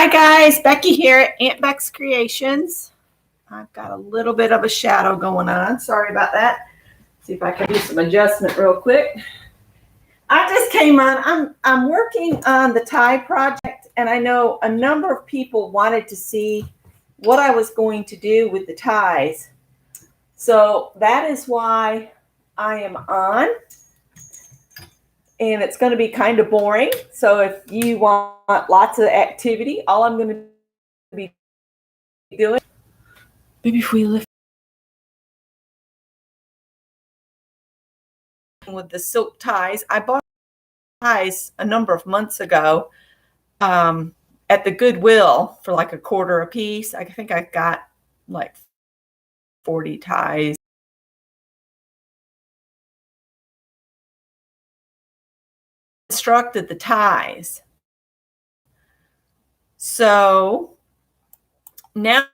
Hi guys, Becky here at Aunt Beck's Creations. I've got a little bit of a shadow going on. Sorry about that. See if I can do some adjustment real quick. I just came on. I'm working on the tie project, and I know a number of people wanted to see what I was going to do with the ties. So that is why I am on. And it's going to be kind of boring. So if you want lots of activity, all I'm going to be doing, maybe if we lift with the silk ties. I bought ties a number of months ago at the Goodwill for like $1/4 a piece. I think I got like 40 ties. Constructed the ties. So now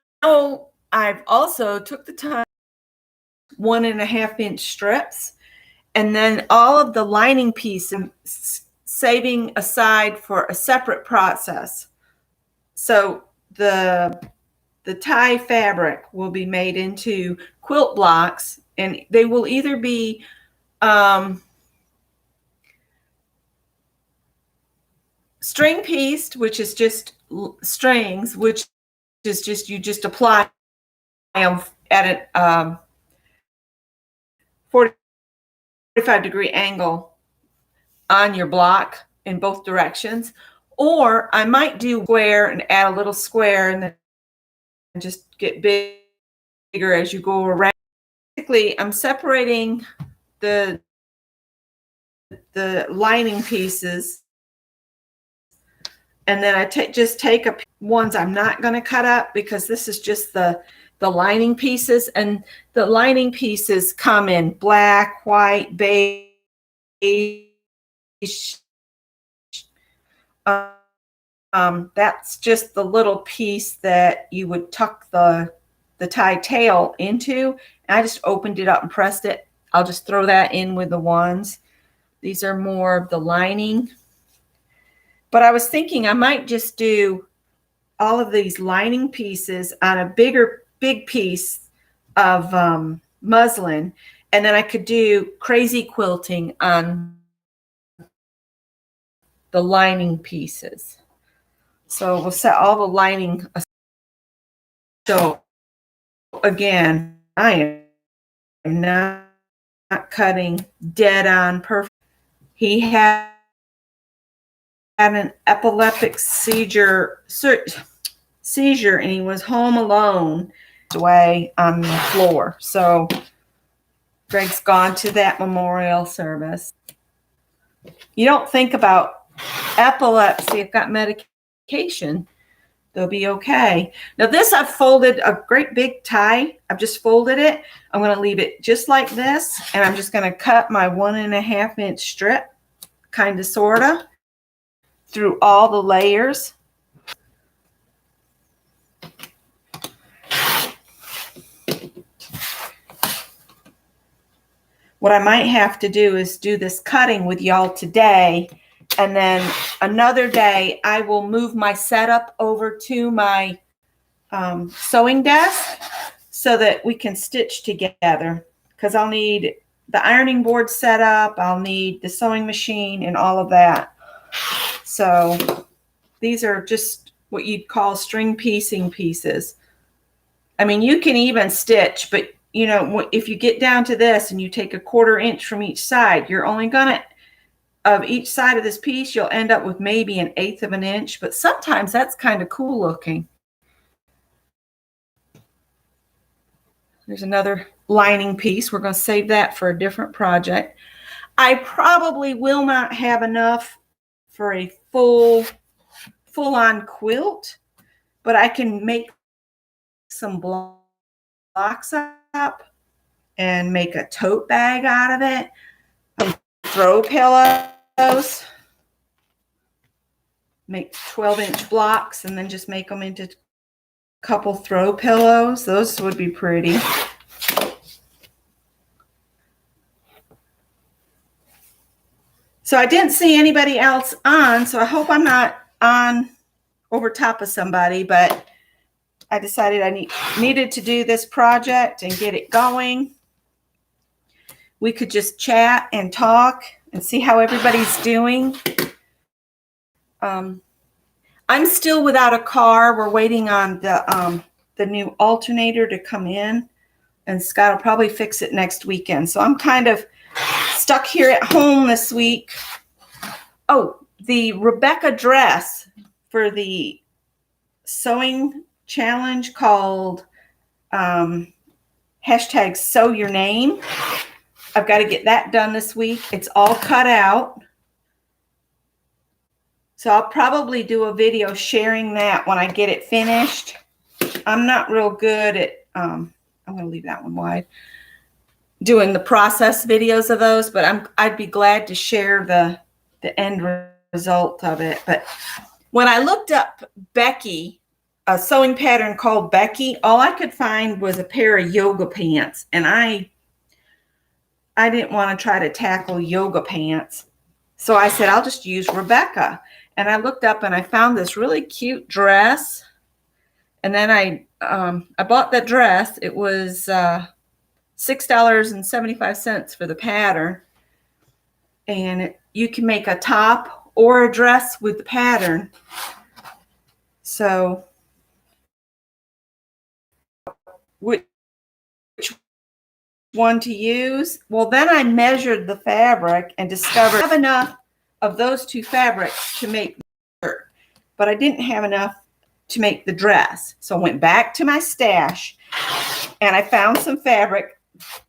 I've also took the tie 1.5 inch strips, and then all of the lining piece I'm saving aside for a separate process. So the tie fabric will be made into quilt blocks, and they will either be string pieced, which is just strings, which is just you just apply them at a 45-degree angle on your block in both directions. Or I might do square and add a little square and then just get bigger as you go around. Basically, I'm separating the lining pieces, and then I just take ones I'm not going to cut up, because this is just the lining pieces, and the lining pieces come in black, white, beige. That's just the little piece that you would tuck the tie tail into. And I just opened it up and pressed it. I'll just throw that in with the ones. These are more of the lining. But I was thinking I might just do all of these lining pieces on a big piece of muslin, and then I could do crazy quilting on the lining pieces. So we'll set all the lining aside. So again, I am not cutting dead on perfect. He had an epileptic seizure, and he was home alone away on the floor. So Greg's gone to that memorial service. You don't think about epilepsy. I've got medication. They'll be okay. Now this, I've folded a great big tie. I've just folded it. I'm going to leave it just like this, and I'm just going to cut my 1.5 inch strip, kind of, sort of, through all the layers. What I might have to do is do this cutting with y'all today, and then another day I will move my setup over to my sewing desk so that we can stitch together, because I'll need the ironing board set up, I'll need the sewing machine and all of that. So these are just what you'd call string piecing pieces. I mean, you can even stitch, but you know, if you get down to this and you take 1/4 inch from each side, you're only gonna, of each side of this piece, you'll end up with maybe 1/8 of an inch, but sometimes that's kind of cool looking. There's another lining piece. We're going to save that for a different project. I probably will not have enough for a full-on quilt, but I can make some blocks up and make a tote bag out of it. Throw pillows, make 12-inch blocks, and then just make them into a couple throw pillows. Those would be pretty. So I didn't see anybody else on, so I hope I'm not on over top of somebody, but I decided I needed to do this project and get it going. We could just chat and talk and see how everybody's doing. I'm still without a car. We're waiting on the new alternator to come in, and Scott will probably fix it next weekend. So I'm kind of stuck here at home this week. Oh, the Rebecca dress for the sewing challenge called hashtag sew your name. I've got to get that done this week. It's all cut out. So I'll probably do a video sharing that when I get it finished. I'm not real good at, I'm going to leave that one wide, doing the process videos of those, but I'd be glad to share the end result of it. But when I looked up Becky, a sewing pattern called Becky, all I could find was a pair of yoga pants. And I didn't want to try to tackle yoga pants. So I said, I'll just use Rebecca. And I looked up and I found this really cute dress. And then I bought that dress. It was $6.75 for the pattern. And you can make a top or a dress with the pattern. So which one to use? Well, then I measured the fabric and discovered I have enough of those two fabrics to make the shirt, but I didn't have enough to make the dress. So I went back to my stash and I found some fabric.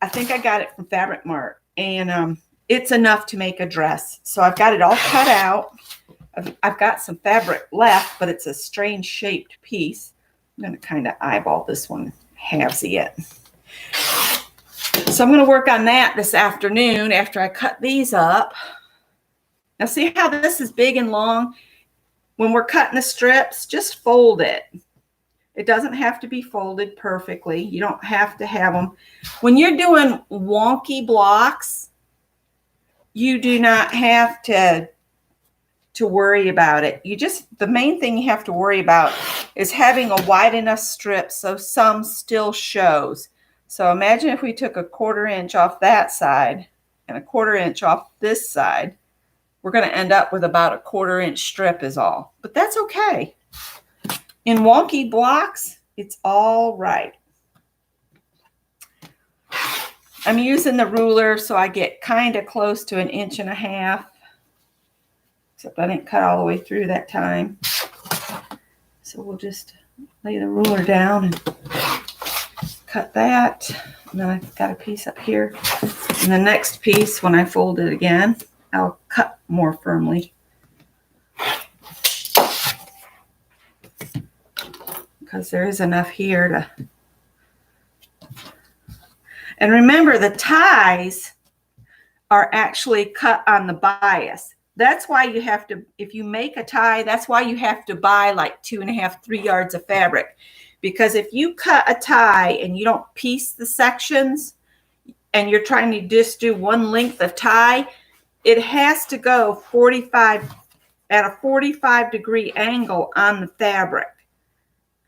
I think I got it from Fabric Mart, and it's enough to make a dress. So I've got it all cut out. I've got some fabric left, but it's a strange shaped piece. I'm going to kind of eyeball this one, halvesy it. So I'm going to work on that this afternoon after I cut these up. Now see how this is big and long? When we're cutting the strips, just fold it. It doesn't have to be folded perfectly. You don't have to have them. When you're doing wonky blocks, you do not have to worry about it. The main thing you have to worry about is having a wide enough strip so some still shows. So imagine if we took a 1/4 inch off that side and a 1/4 inch off this side. We're going to end up with about a 1/4 inch strip is all. But that's okay. In wonky blocks, it's all right. I'm using the ruler so I get kind of close to 1.5 inches. Except I didn't cut all the way through that time. So we'll just lay the ruler down and cut that. And then I've got a piece up here. And the next piece, when I fold it again, I'll cut more firmly. Because there is enough here to. And remember, the ties are actually cut on the bias. That's why you have to, if you make a tie, that's why you have to buy like 2.5, 3 yards of fabric. Because if you cut a tie and you don't piece the sections and you're trying to just do one length of tie, it has to go 45 at a 45-degree angle on the fabric.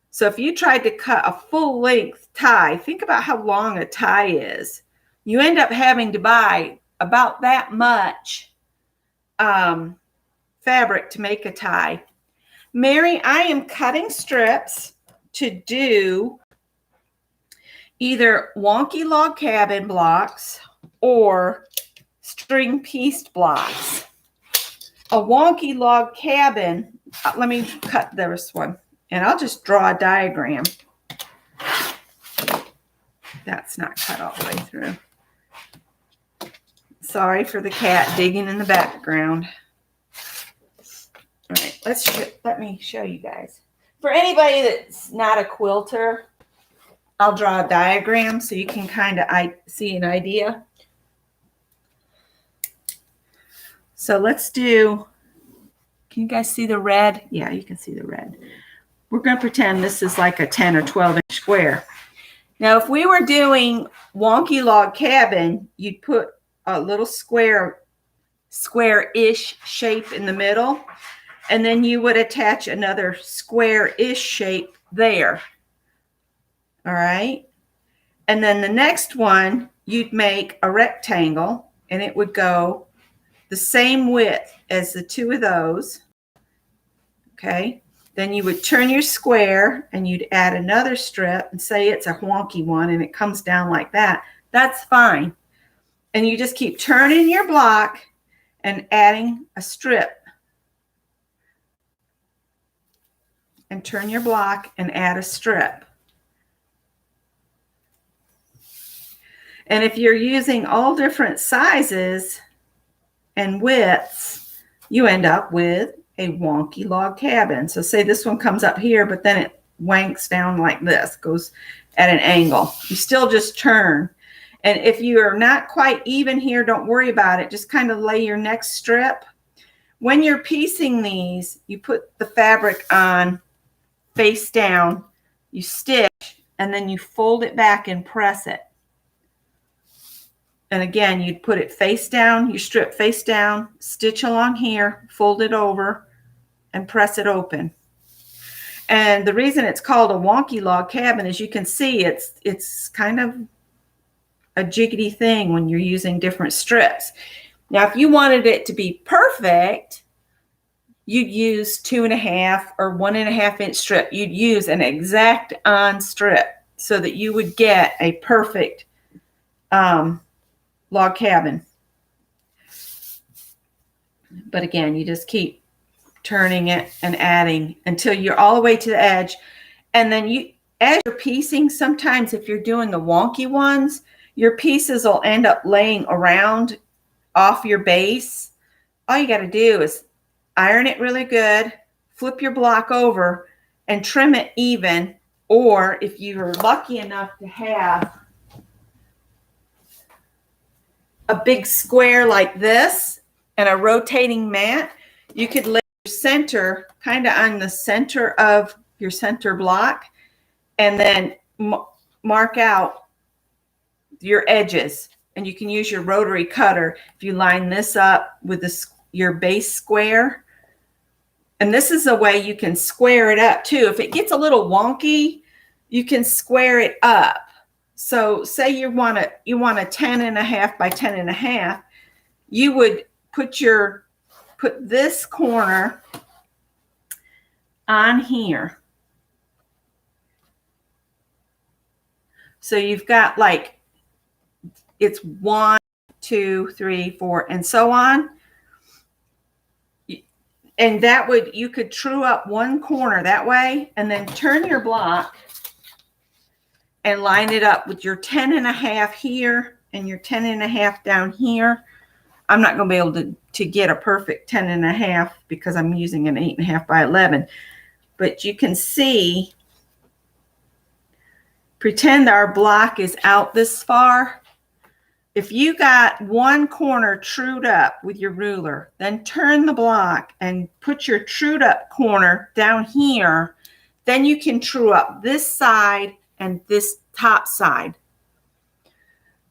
So if you tried to cut a full length tie, think about how long a tie is. You end up having to buy about that much fabric to make a tie. Mary, I am cutting strips to do either wonky log cabin blocks or string pieced blocks. A wonky log cabin, let me cut this one and I'll just draw a diagram. That's not cut all the way through. Sorry for the cat digging in the background. All right, let me show you guys. For anybody that's not a quilter, I'll draw a diagram so you can kind of see an idea. So let's do, can you guys see the red? Yeah, you can see the red. We're going to pretend this is like a 10 or 12 inch square. Now, if we were doing wonky log cabin, you'd put a little square-ish shape in the middle. And then you would attach another square-ish shape there. All right. And then the next one, you'd make a rectangle, and it would go the same width as the two of those. Okay. Then you would turn your square and you'd add another strip, and say it's a wonky one and it comes down like that. That's fine. And you just keep turning your block and adding a strip. And turn your block and add a strip. And if you're using all different sizes and widths, you end up with a wonky log cabin. So say this one comes up here, but then it wanks down like this, goes at an angle. You still just turn. And if you're not quite even here, don't worry about it. Just kind of lay your next strip. When you're piecing these, you put the fabric on face down, you stitch, and then you fold it back and press it. And again, you'd put it face down, you strip face down, stitch along here, fold it over, and press it open. And the reason it's called a wonky log cabin is you can see it's kind of a jiggity thing when you're using different strips. Now, if you wanted it to be perfect, you'd use 2.5 or 1.5 inch strip. You'd use an exact on strip so that you would get a perfect log cabin. But again, you just keep turning it and adding until you're all the way to the edge. And then you, as you're piecing, sometimes if you're doing the wonky ones, your pieces will end up laying around off your base. All you got to do is iron it really good, flip your block over, and trim it even. Or if you're lucky enough to have a big square like this and a rotating mat, you could lay your center kind of on the center of your center block and then mark out your edges. And you can use your rotary cutter if you line this up with your base square. And this is a way you can square it up too. If it gets a little wonky, you can square it up. So say you want a 10.5 by 10.5, you would put this corner on here. So you've got like, it's 1, 2, 3, 4, and so on. And that would, you could true up one corner that way and then turn your block and line it up with your 10.5 here and your 10.5 down here. I'm not going to be able to get a perfect 10.5 because I'm using an 8.5 by 11. But you can see, pretend our block is out this far. If you got one corner trued up with your ruler, then turn the block and put your trued up corner down here, then you can true up this side and this top side.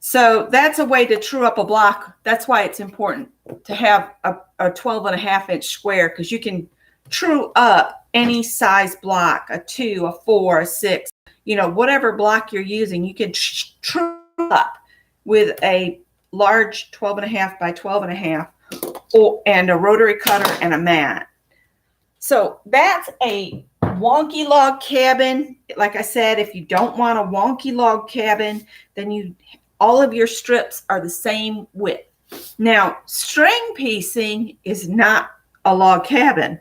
So that's a way to true up a block. That's why it's important to have a 12.5 inch square, because you can true up any size block, a 2, a 4, a 6, whatever block you're using, you can true up with a large 12.5 by 12.5 and a rotary cutter and a mat. So that's a wonky log cabin. Like I said, if you don't want a wonky log cabin, then all of your strips are the same width. Now, string piecing is not a log cabin.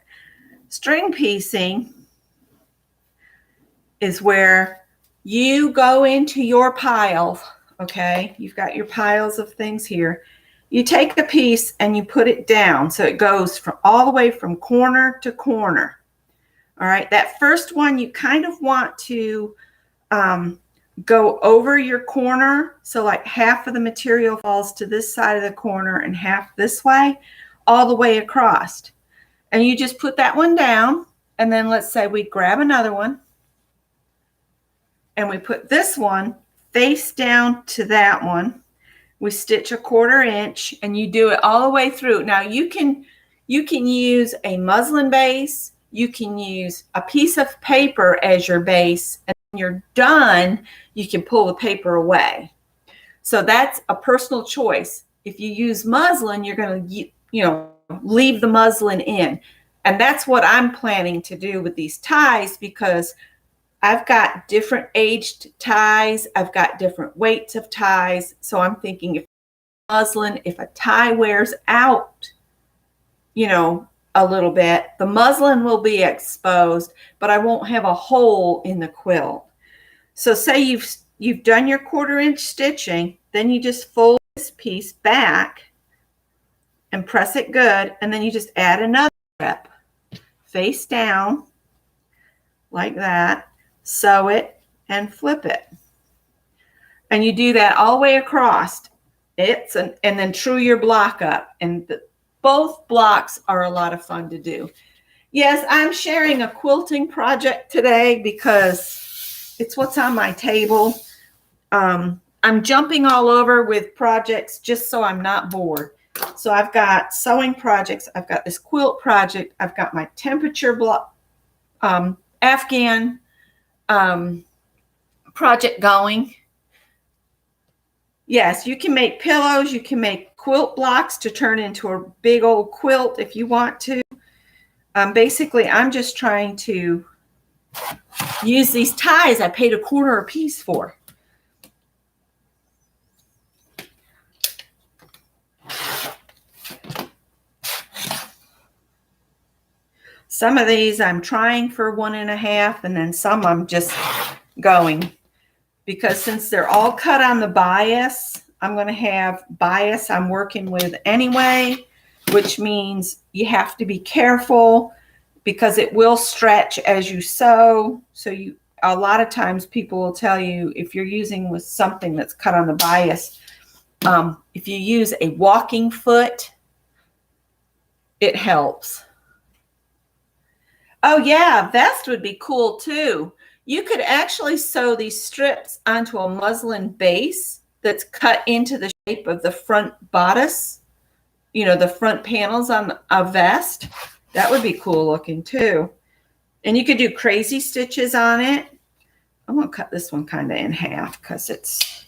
String piecing is where you go into your piles. Okay, you've got your piles of things here. You take the piece and you put it down so it goes all the way from corner to corner. All right, that first one you kind of want to go over your corner. So like half of the material falls to this side of the corner and half this way, all the way across. And you just put that one down. And then let's say we grab another one and we put this one face down to that one. We stitch a 1/4 inch and you do it all the way through. Now you can You can use a muslin base. You can use a piece of paper as your base. And when you're done, you can pull the paper away. So that's a personal choice. If you use muslin, you're going to, leave the muslin in. And that's what I'm planning to do with these ties, because I've got different aged ties. I've got different weights of ties. So I'm thinking if muslin, if a tie wears out, a little bit, the muslin will be exposed, but I won't have a hole in the quilt. So say you've done your 1/4 inch stitching, then you just fold this piece back and press it good, and then you just add another strip face down like that, sew it and flip it. And you do that all the way across. And then true your block up. And both blocks are a lot of fun to do. Yes, I'm sharing a quilting project today because it's what's on my table. I'm jumping all over with projects just so I'm not bored. So I've got sewing projects. I've got this quilt project. I've got my temperature block, Afghan project going. Yes, you can make pillows. You can make quilt blocks to turn into a big old quilt if you want to. Basically, I'm just trying to use these ties I paid $1/4 a piece for. Some of these I'm trying for 1.5, and then some I'm just going. Because since they're all cut on the bias, I'm going to have bias I'm working with anyway, which means you have to be careful because it will stretch as you sew. So a lot of times people will tell you if you're using with something that's cut on the bias, if you use a walking foot, it helps. Oh yeah, vest would be cool too. You could actually sew these strips onto a muslin base that's cut into the shape of the front bodice, the front panels on a vest. That would be cool looking too. And you could do crazy stitches on it. I'm going to cut this one kind of in half because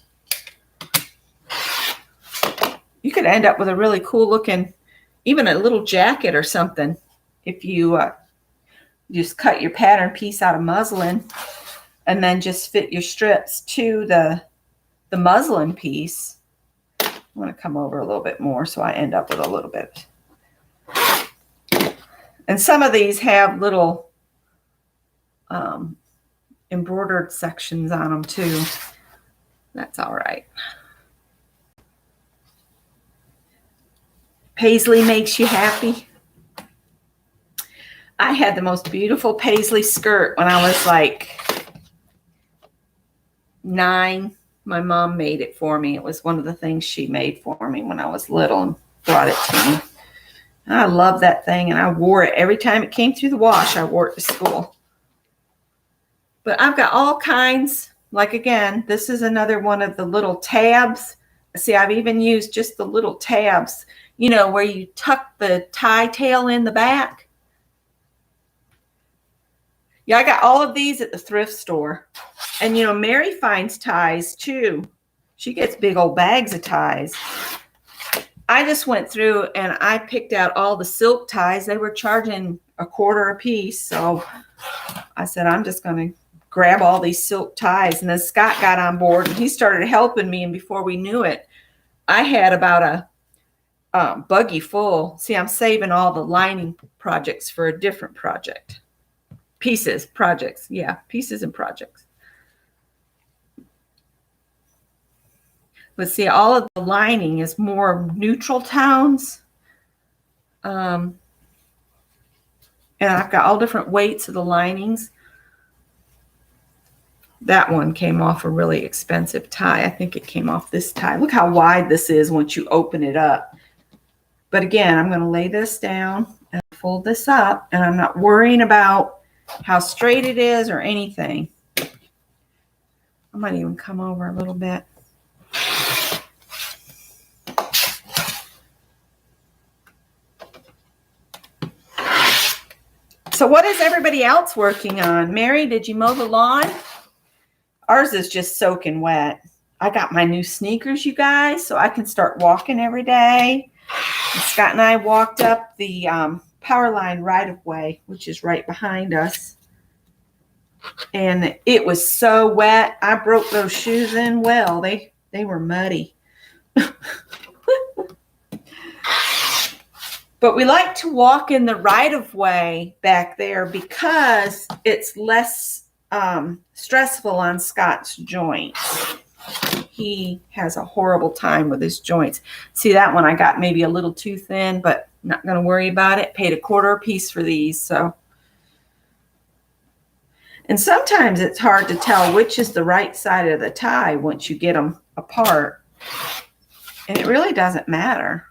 you could end up with a really cool looking, even a little jacket or something if you just cut your pattern piece out of muslin and then just fit your strips to the muslin piece. I want to come over a little bit more so I end up with a little bit. And some of these have little embroidered sections on them too. That's all right. Paisley makes you happy. I had the most beautiful paisley skirt when I was like 9. My mom made it for me. It was one of the things she made for me when I was little and brought it to me. I love that thing, and I wore it every time it came through the wash. I wore it to school. But I've got all kinds. Like, again, this is another one of the little tabs. See, I've even used just the little tabs, where you tuck the tie tail in the back. Yeah, I got all of these at the thrift store. And, Mary finds ties too. She gets big old bags of ties. I just went through and I picked out all the silk ties. They were charging $1/4 a piece. So I said, I'm just going to grab all these silk ties. And then Scott got on board and he started helping me. And before we knew it, I had about a buggy full. See, I'm saving all the lining projects for a different project. Pieces, projects. Yeah, pieces and projects. But see, all of the lining is more neutral tones. And I've got all different weights of the linings. That one came off a really expensive tie. I think it came off this tie. Look how wide this is once you open it up. But again, I'm going to lay this down and fold this up. And I'm not worrying about how straight it is or anything. I might even come over a little bit. So what is everybody else working on? Mary, did you mow the lawn? Ours is just soaking wet. I got my new sneakers, you guys, so I can start walking every day. And Scott and I walked up the power line right of way, which is right behind us. And it was so wet. I broke those shoes in well. They were muddy. But we like to walk in the right of way back there because it's less stressful on Scott's joints. He has a horrible time with his joints. See, that one I got maybe a little too thin, but not going to worry about it. Paid $1/4 a piece for these, so. And sometimes it's hard to tell which is the right side of the tie once you get them apart. And it really doesn't matter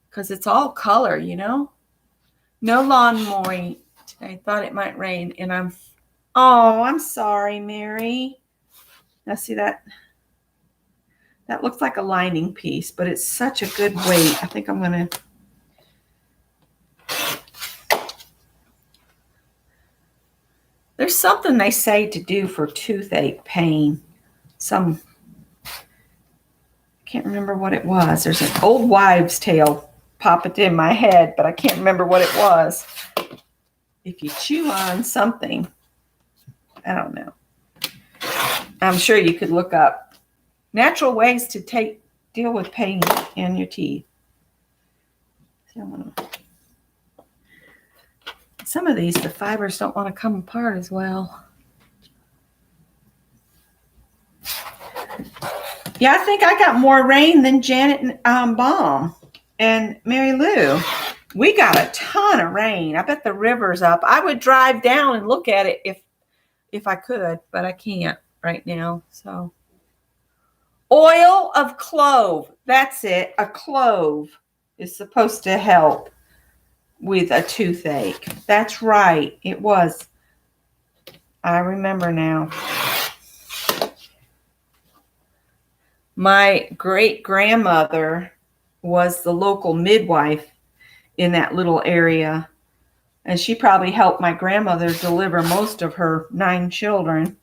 because it's all color, you know. No lawn mowing. I thought it might rain, and I'm sorry, Mary. Now see that? That looks like a lining piece, but it's such a good weight. I think I'm going to. There's something they say to do for toothache pain. I can't remember what it was. There's an old wives' tale popping in my head, but I can't remember what it was. If you chew on something, I don't know. I'm sure you could look up natural ways to deal with pain in your teeth. Some of these, the fibers don't want to come apart as well. Yeah, I think I got more rain than Janet Baum and Mary Lou. We got a ton of rain. I bet the river's up. I would drive down and look at it if I could, but I can't right now. So, oil of clove. That's it. A clove is supposed to help with a toothache. That's right. It was. I remember now. My great-grandmother was the local midwife in that little area. And she probably helped my grandmother deliver most of her 9 children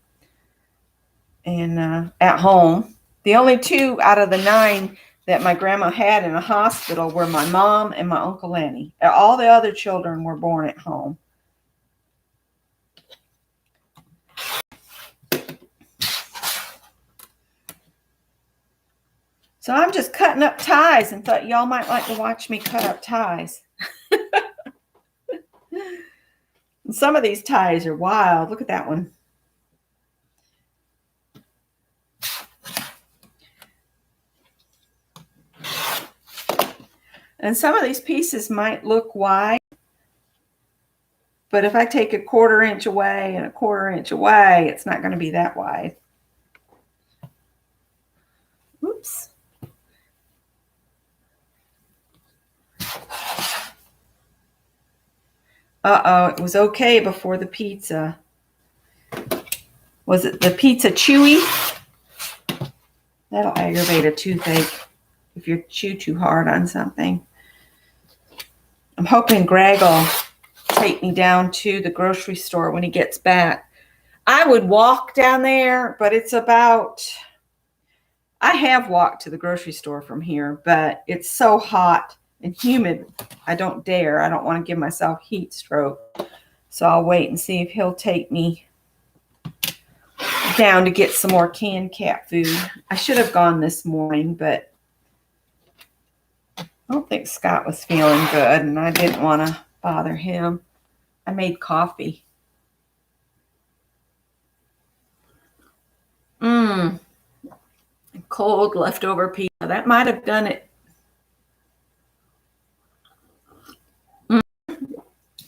and at home. The only 2 out of the 9 that my grandma had in a hospital were my mom and my Uncle Lenny. All the other children were born at home. So I'm just cutting up ties and thought y'all might like to watch me cut up ties. And some of these ties are wild. Look at that one. And some of these pieces might look wide, but if I take a 1/4 inch away and a 1/4 inch away, it's not going to be that wide. Oops. Uh-oh, it was okay before the pizza. Was it the pizza chewy? That'll aggravate a toothache if you chew too hard on something. I'm hoping Greg will take me down to the grocery store when he gets back. I would walk down there, but it's about, I have walked to the grocery store from here, but it's so hot and humid. I don't dare. I don't want to give myself heat stroke. So I'll wait and see if he'll take me down to get some more canned cat food. I should have gone this morning, but I don't think Scott was feeling good, and I didn't want to bother him. I made coffee. Cold leftover pizza. That might have done it.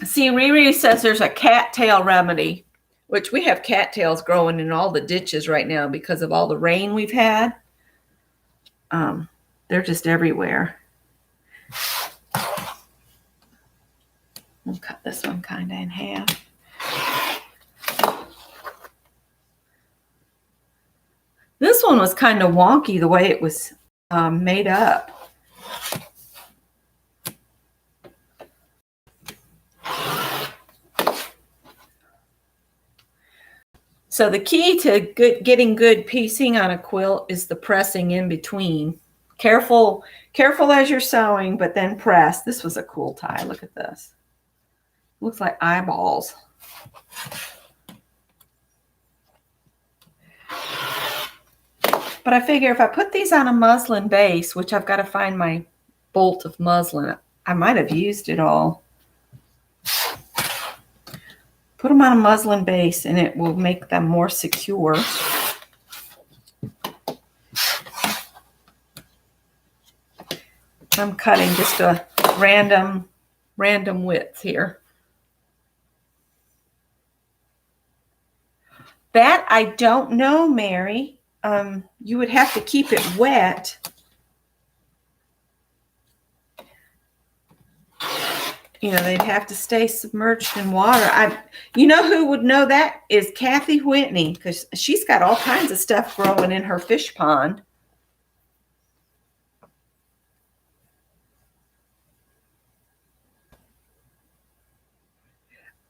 See, Riri says there's a cattail remedy, which we have cattails growing in all the ditches right now because of all the rain we've had. They're just everywhere. I'll cut this one kind of in half. This one was kind of wonky the way it was made up. So the key to getting good piecing on a quilt is the pressing in between. Careful as you're sewing, but then press. This was a cool tie. Look at this. Looks like eyeballs. But I figure if I put these on a muslin base, which I've got to find my bolt of muslin, I might have used it all. Put them on a muslin base and it will make them more secure. I'm cutting just a random width here. That I don't know, Mary. You would have to keep it wet. You know, they'd have to stay submerged in water. You know who would know that is Kathy Whitney, because she's got all kinds of stuff growing in her fish pond.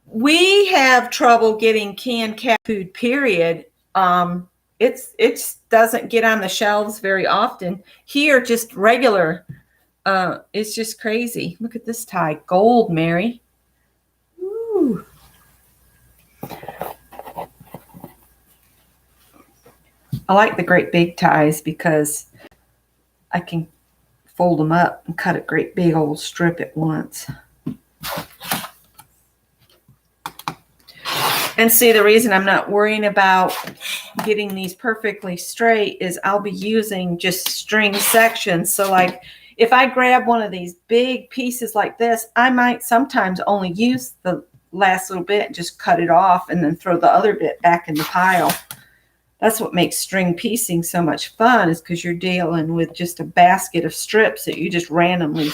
We have trouble getting canned cat food, period. It doesn't get on the shelves very often. Here, just regular. It's just crazy. Look at this tie. Gold, Mary. Ooh. I like the great big ties because I can fold them up and cut a great big old strip at once. And see, the reason I'm not worrying about getting these perfectly straight is I'll be using just string sections. So like if I grab one of these big pieces like this, I might sometimes only use the last little bit and just cut it off and then throw the other bit back in the pile. That's what makes string piecing so much fun, is because you're dealing with just a basket of strips that you just randomly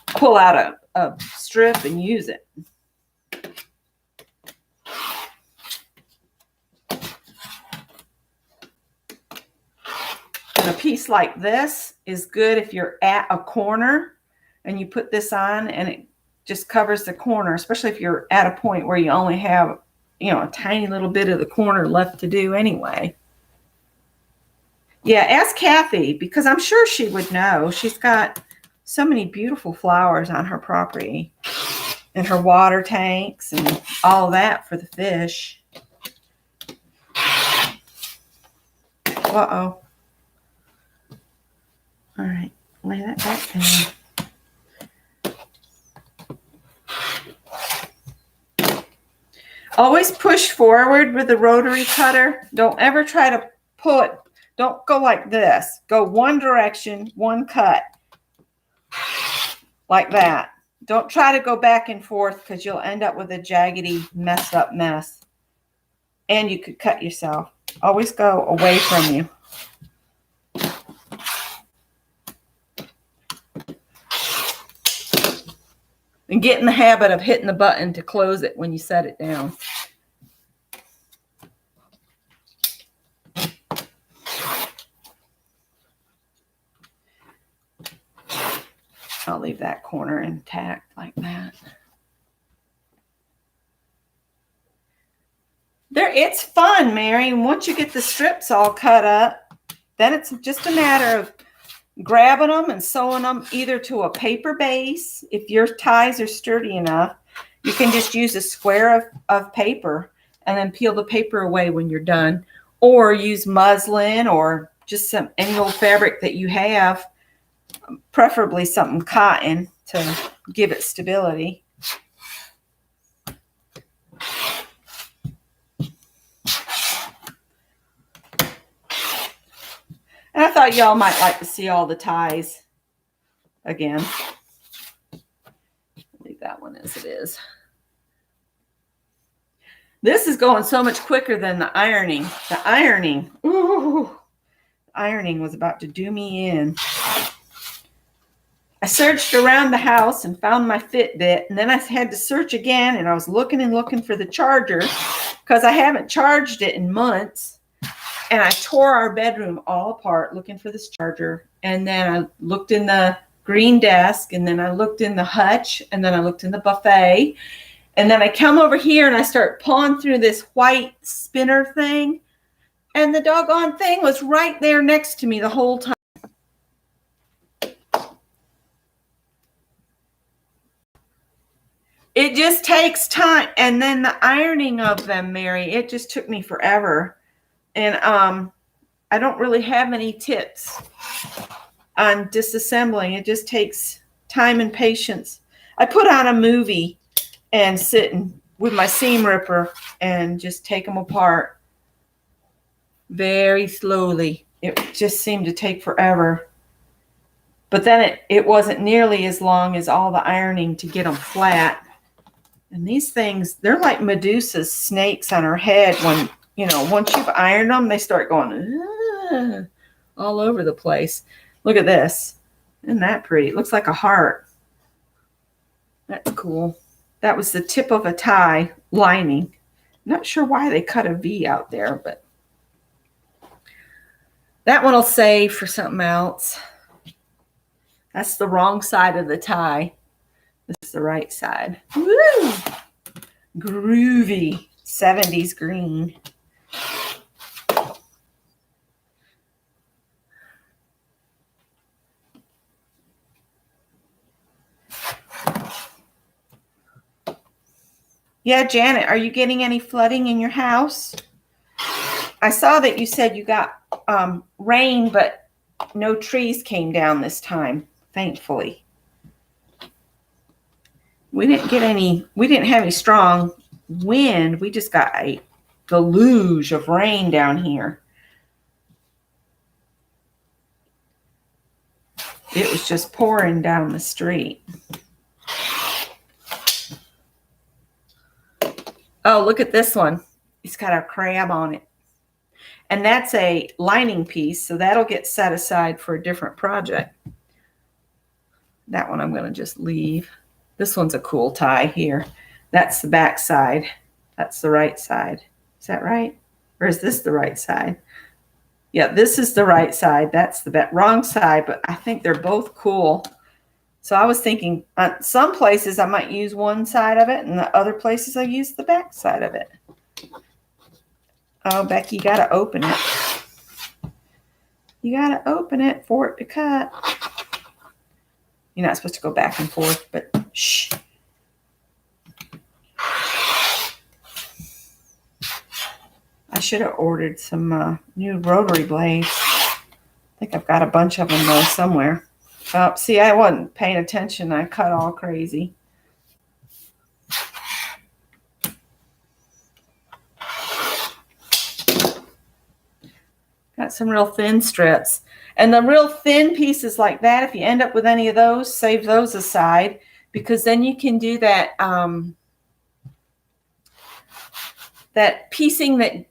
pull out a strip and use it. A piece like this is good if you're at a corner and you put this on and it just covers the corner, especially if you're at a point where you only have, you know, a tiny little bit of the corner left to do anyway. Yeah, ask Kathy, because I'm sure she would know. She's got so many beautiful flowers on her property and her water tanks and all that for the fish. Uh-oh. All right, lay that back down. Always push forward with the rotary cutter. Don't ever try to don't go like this. Go one direction, one cut. Like that. Don't try to go back and forth because you'll end up with a jaggedy, messed up mess. And you could cut yourself. Always go away from you. And get in the habit of hitting the button to close it when you set it down. I'll leave that corner intact like that. It's fun, Mary. And once you get the strips all cut up, then it's just a matter of grabbing them and sewing them either to a paper base. If your ties are sturdy enough, you can just use a square of paper and then peel the paper away when you're done, or use muslin or just any old fabric that you have, preferably something cotton to give it stability. And I thought y'all might like to see all the ties again. Leave that one as it is. This is going so much quicker than the ironing. The ironing, ooh, the ironing was about to do me in. I searched around the house and found my Fitbit, and then I had to search again, and I was looking and looking for the charger because I haven't charged it in months. And I tore our bedroom all apart looking for this charger. And then I looked in the green desk, and then I looked in the hutch, and then I looked in the buffet. And then I come over here and I start pulling through this white spinner thing. And the doggone thing was right there next to me the whole time. It just takes time. And then the ironing of them, Mary, it just took me forever. And I don't really have any tips on disassembling. It just takes time and patience. I put on a movie and sit with my seam ripper and just take them apart very slowly. It just seemed to take forever. But then it wasn't nearly as long as all the ironing to get them flat. And these things, they're like Medusa's snakes on her head. When, you know, once you've ironed them, they start going all over the place. Look at this. Isn't that pretty? It looks like a heart. That's cool. That was the tip of a tie lining. Not sure why they cut a V out there, but that one will save for something else. That's the wrong side of the tie. This is the right side. Woo! Groovy. 70s green. Yeah, Janet, are you getting any flooding in your house? I saw that you said you got rain, but no trees came down this time, thankfully. We didn't have any strong wind. We just got a deluge of rain down here. It was just pouring down the street. Oh, look at this one. It's got a crab on it. And that's a lining piece, so that'll get set aside for a different project. That one I'm going to just leave. This one's a cool tie here. That's the back side. That's the right side. Is that right? Or is this the right side? Yeah, this is the right side. That's the wrong side, but I think they're both cool. So I was thinking some places I might use one side of it, and the other places I use the back side of it. Oh, Becky, you got to open it. You got to open it for it to cut. You're not supposed to go back and forth, but shh. I should have ordered some new rotary blades. I think I've got a bunch of them though somewhere. See, I wasn't paying attention. I cut all crazy. Got some real thin strips. And the real thin pieces like that, if you end up with any of those, save those aside, because then you can do that that piecing that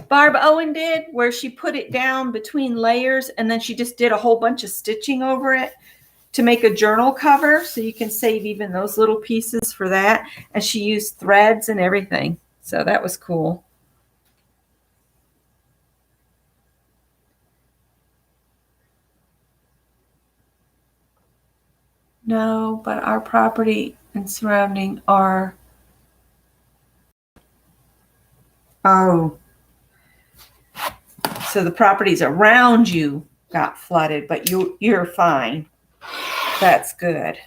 Barb Owen did, where she put it down between layers and then she just did a whole bunch of stitching over it to make a journal cover. So you can save even those little pieces for that. And she used threads and everything. So that was cool. No, but our property and surrounding are. Oh. So the properties around you got flooded, but you're fine. That's good.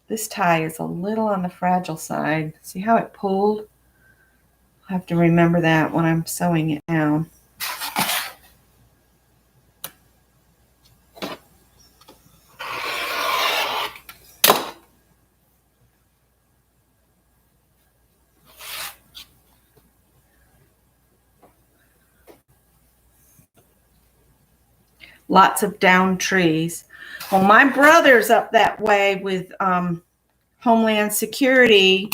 This tie is a little on the fragile side. See how it pulled? I have to remember that when I'm sewing it down. Lots of downed trees. Well, my brother's up that way with Homeland Security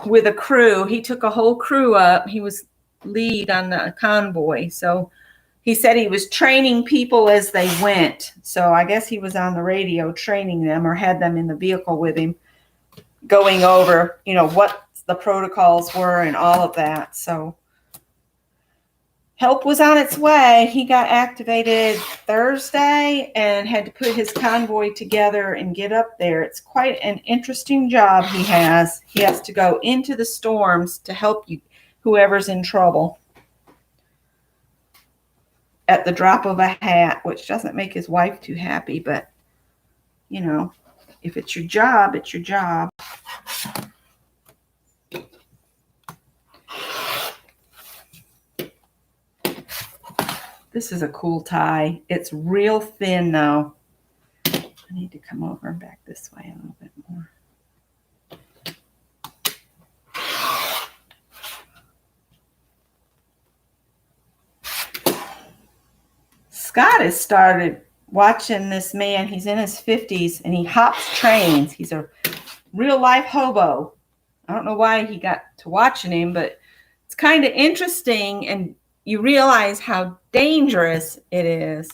with a crew. He took a whole crew up. He was lead on the convoy. So he said he was training people as they went. So I guess he was on the radio training them or had them in the vehicle with him going over, you know, what the protocols were and all of that. So help was on its way. He got activated Thursday and had to put his convoy together and get up there. It's quite an interesting job he has. He has to go into the storms to help you, whoever's in trouble, at the drop of a hat, which doesn't make his wife too happy, but you know, if it's your job, it's your job. This is a cool tie. It's real thin though. I need to come over and back this way a little bit more. Scott has started watching this man. He's in his 50s and he hops trains. He's a real life hobo. I don't know why he got to watching him, but it's kind of interesting, and you realize how dangerous it is.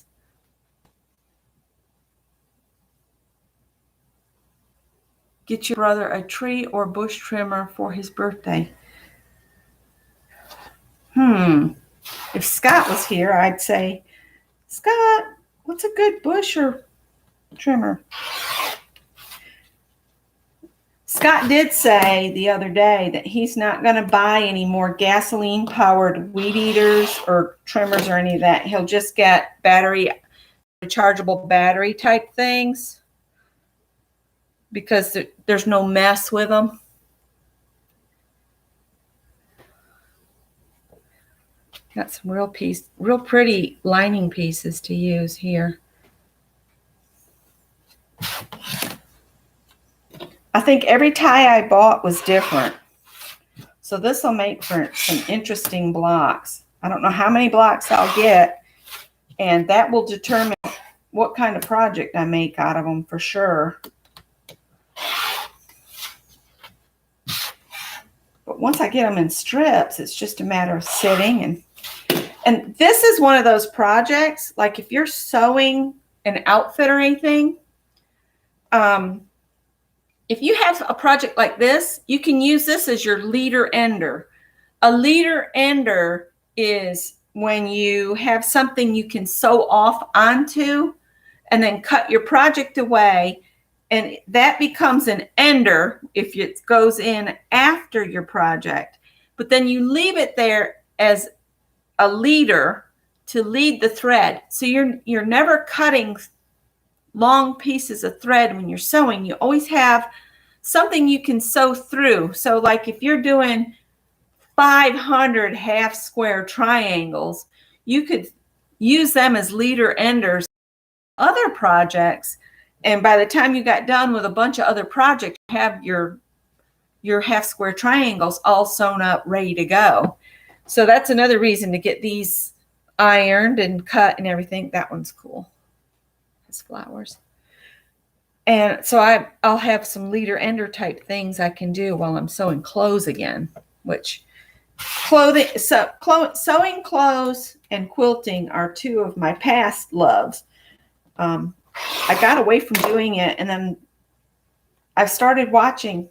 Get your brother a tree or bush trimmer for his birthday. If Scott was here, I'd say, Scott, what's a good bush or trimmer? Scott did say the other day that he's not going to buy any more gasoline-powered weed eaters or trimmers or any of that. He'll just get rechargeable battery type things because there's no mess with them. Got some real pretty lining pieces to use here. I think every tie I bought was different. So this will make for some interesting blocks. I don't know how many blocks I'll get, and that will determine what kind of project I make out of them for sure. But once I get them in strips, it's just a matter of sitting. And this is one of those projects, like if you're sewing an outfit or anything, if you have a project like this, you can use this as your leader ender. A leader ender is when you have something you can sew off onto and then cut your project away, and that becomes an ender if it goes in after your project. But then you leave it there as a leader to lead the thread. So you're never cutting long pieces of thread when you're sewing. You always have something you can sew through. So like if you're doing 500 half square triangles, you could use them as leader enders other projects, and by the time you got done with a bunch of other projects, you have your half square triangles all sewn up, ready to go. So that's another reason to get these ironed and cut and everything. That one's cool. Has flowers. And so I'll have some leader ender type things I can do while I'm sewing clothes again, which sewing clothes and quilting are two of my past loves. I got away from doing it, and then I've started watching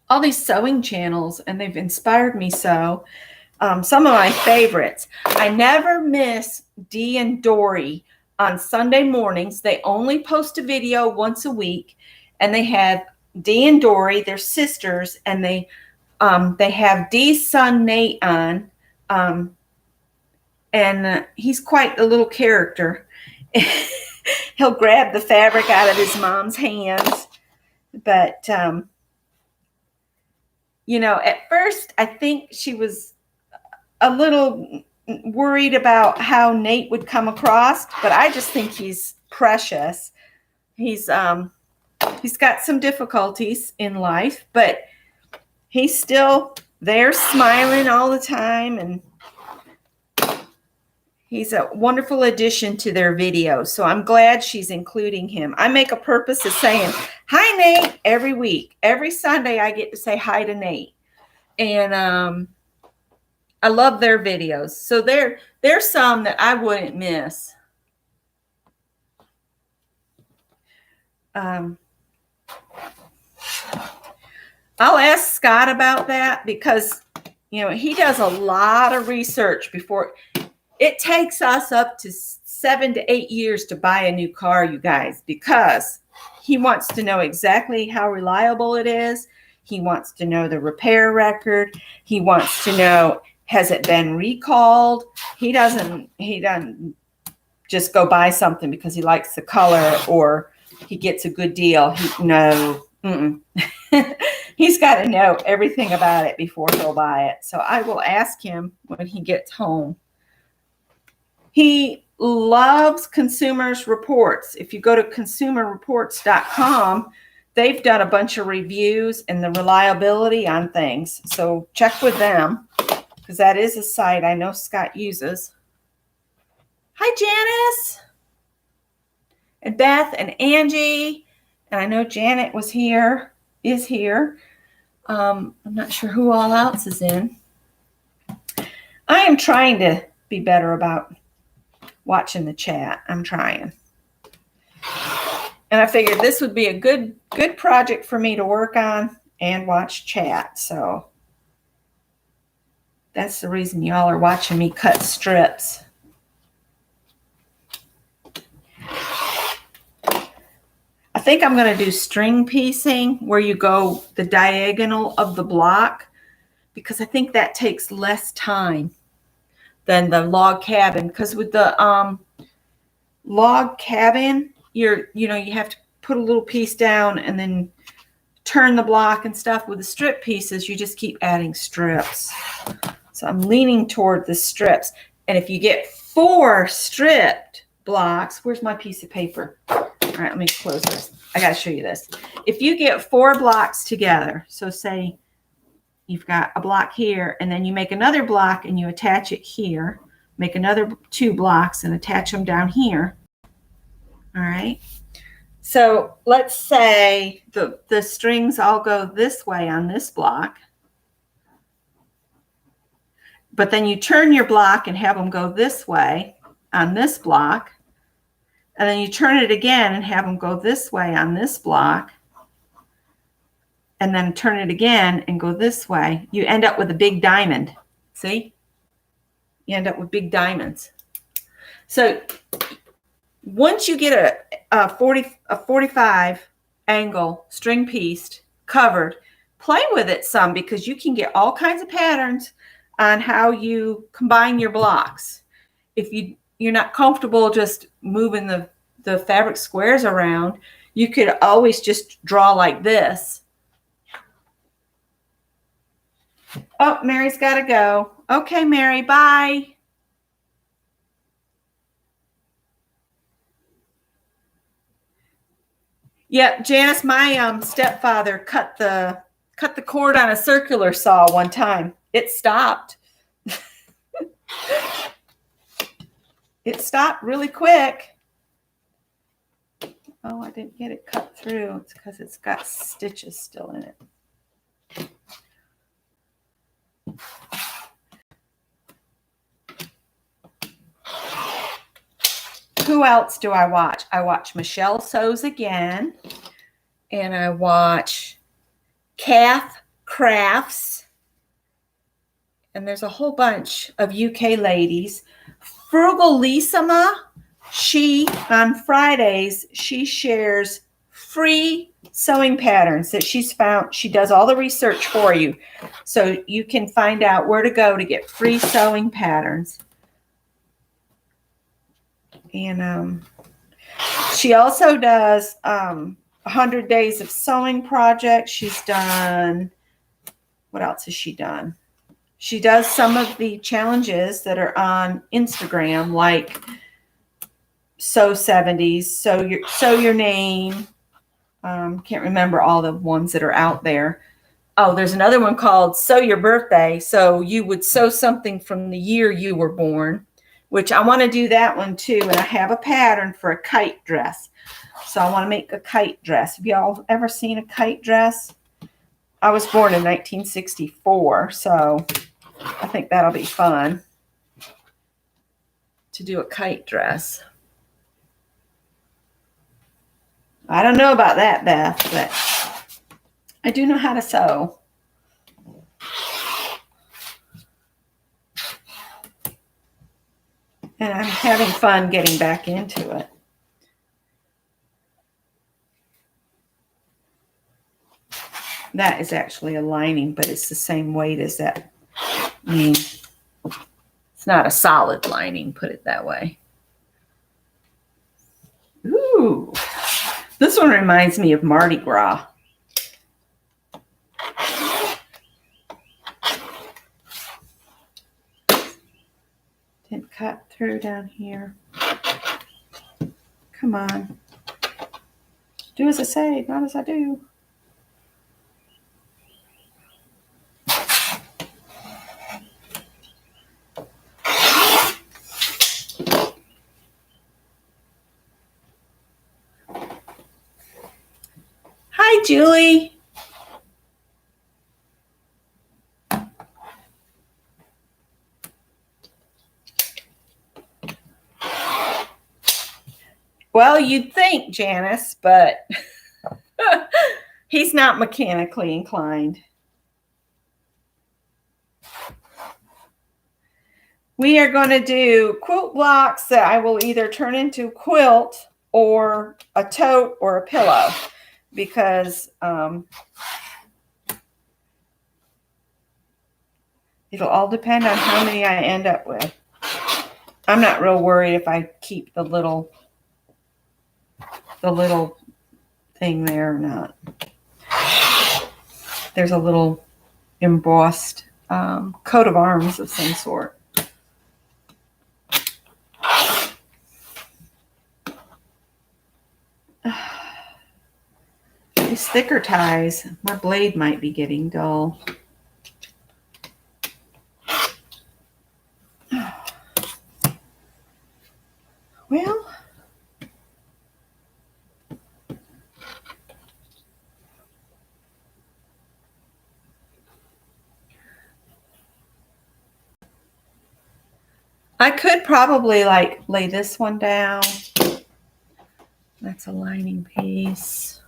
all these sewing channels, and they've inspired me so. Some of my favorites. I never miss Dee and Dory on Sunday mornings. They only post a video once a week, and they have Dee and Dory, they're sisters, and they have Dee's son Nate on, and he's quite a little character. He'll grab the fabric out of his mom's hands, but you know, at first I think she was a little worried about how Nate would come across, but I just think he's precious. He's got some difficulties in life, but he's still there smiling all the time, and he's a wonderful addition to their videos. So I'm glad she's including him. I make a purpose of saying hi Nate every week. Every Sunday I get to say hi to Nate, and I love their videos. So there's some that I wouldn't miss. I'll ask Scott about that, because you know he does a lot of research before It takes us up to 7 to 8 years to buy a new car, you guys, because he wants to know exactly how reliable it is. He wants to know the repair record. He wants to know, has it been recalled? He doesn't just go buy something because he likes the color or he gets a good deal. He's got to know everything about it before he'll buy it. So I will ask him when he gets home. He loves Consumers Reports. If you go to consumerreports.com, they've done a bunch of reviews and the reliability on things. So check with them because that is a site I know Scott uses. Hi, Janice and Beth and Angie. And I know Janet is here. I'm not sure who all else is in. I am trying to be better about watching the chat. I'm trying. And I figured this would be a good project for me to work on and watch chat. So that's the reason y'all are watching me cut strips. I think I'm going to do string piecing where you go the diagonal of the block because I think that takes less time than the log cabin. Because with the log cabin, you have to put a little piece down and then turn the block and stuff. With the strip pieces, you just keep adding strips. So I'm leaning toward the strips. And if you get 4 stripped blocks, where's my piece of paper? All right, let me close this. I got to show you this. If you get 4 blocks together, so say you've got a block here, and then you make another block and you attach it here, make another 2 blocks and attach them down here. All right. So let's say the strings all go this way on this block. But then you turn your block and have them go this way on this block. And then you turn it again and have them go this way on this block. And then turn it again and go this way. You end up with a big diamond. See? You end up with big diamonds. So once you get a 45 angle string pieced covered, play with it some because you can get all kinds of patterns on how you combine your blocks. If you're not comfortable just moving the fabric squares around, you could always just draw like this. Oh, Mary's got to go. Okay, Mary, bye. Yeah, Janice, my stepfather cut the cord on a circular saw one time. It stopped. It stopped really quick. Oh, I didn't get it cut through. It's because it's got stitches still in it. Who else do I watch? I watch Michelle Sews Again, and I watch Kath Crafts, and there's a whole bunch of UK ladies. Frugal Lisama, on Fridays, she shares free sewing patterns that she's found. She does all the research for you, so you can find out where to go to get free sewing patterns. And she also does 100 Days of Sewing project. She's done, what else has she done? She does some of the challenges that are on Instagram, like Sew 70s, Sew Your Name. Can't remember all the ones that are out there. Oh, there's another one called Sew Your Birthday. So you would sew something from the year you were born, which I want to do that one too. And I have a pattern for a kite dress. So I want to make a kite dress. Have y'all ever seen a kite dress? I was born in 1964, so I think that'll be fun to do a kite dress. I don't know about that, Beth, but I do know how to sew. And I'm having fun getting back into it. That is actually a lining, but it's the same weight as that. I mean, it's not a solid lining, put it that way. Ooh, this one reminds me of Mardi Gras. Didn't cut through down here. Come on. Do as I say, not as I do. Hi, Julie. Well, you'd think, Janice, but he's not mechanically inclined. We are going to do quilt blocks that I will either turn into a quilt or a tote or a pillow, because it'll all depend on how many I end up with. I'm not real worried if I keep the little thing there or not. There's a little embossed coat of arms of some sort. These thicker ties, my blade might be getting dull. Well, I could probably like lay this one down. That's a lining piece.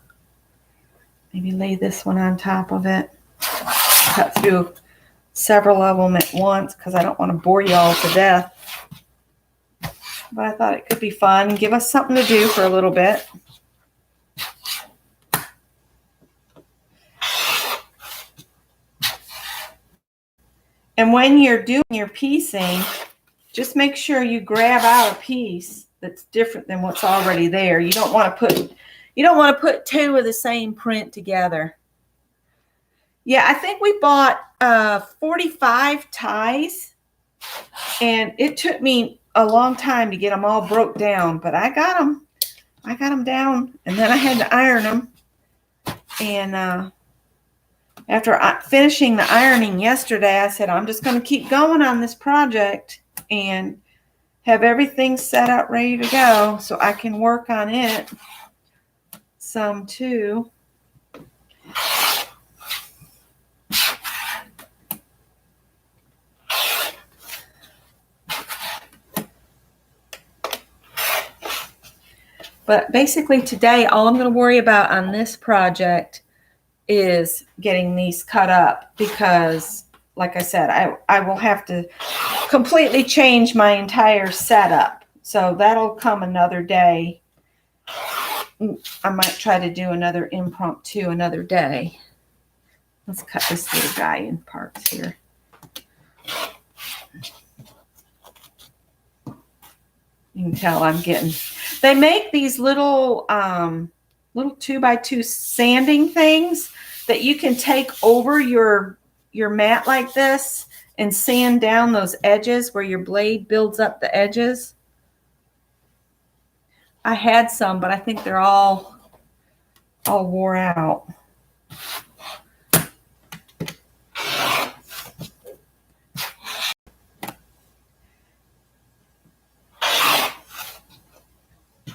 Maybe lay this one on top of it. Cut through several of them at once because I don't want to bore you all to death. But I thought it could be fun. Give us something to do for a little bit. And when you're doing your piecing, just make sure you grab out a piece that's different than what's already there. You don't want to put two of the same print together. Yeah, I think we bought 45 ties, and it took me a long time to get them all broke down, but I got them. I got them down, and then I had to iron them. And after finishing the ironing yesterday, I said, I'm just going to keep going on this project and have everything set up, ready to go, so I can work on it some too. But basically today, all I'm going to worry about on this project is getting these cut up, because like I said, I will have to completely change my entire setup. So that'll come another day. I might try to do another impromptu another day. Let's cut this little guy in parts here. You can tell I'm getting, they make these little 2x2 sanding things that you can take over your mat like this and sand down those edges where your blade builds up the edges. I had some, but I think they're all wore out.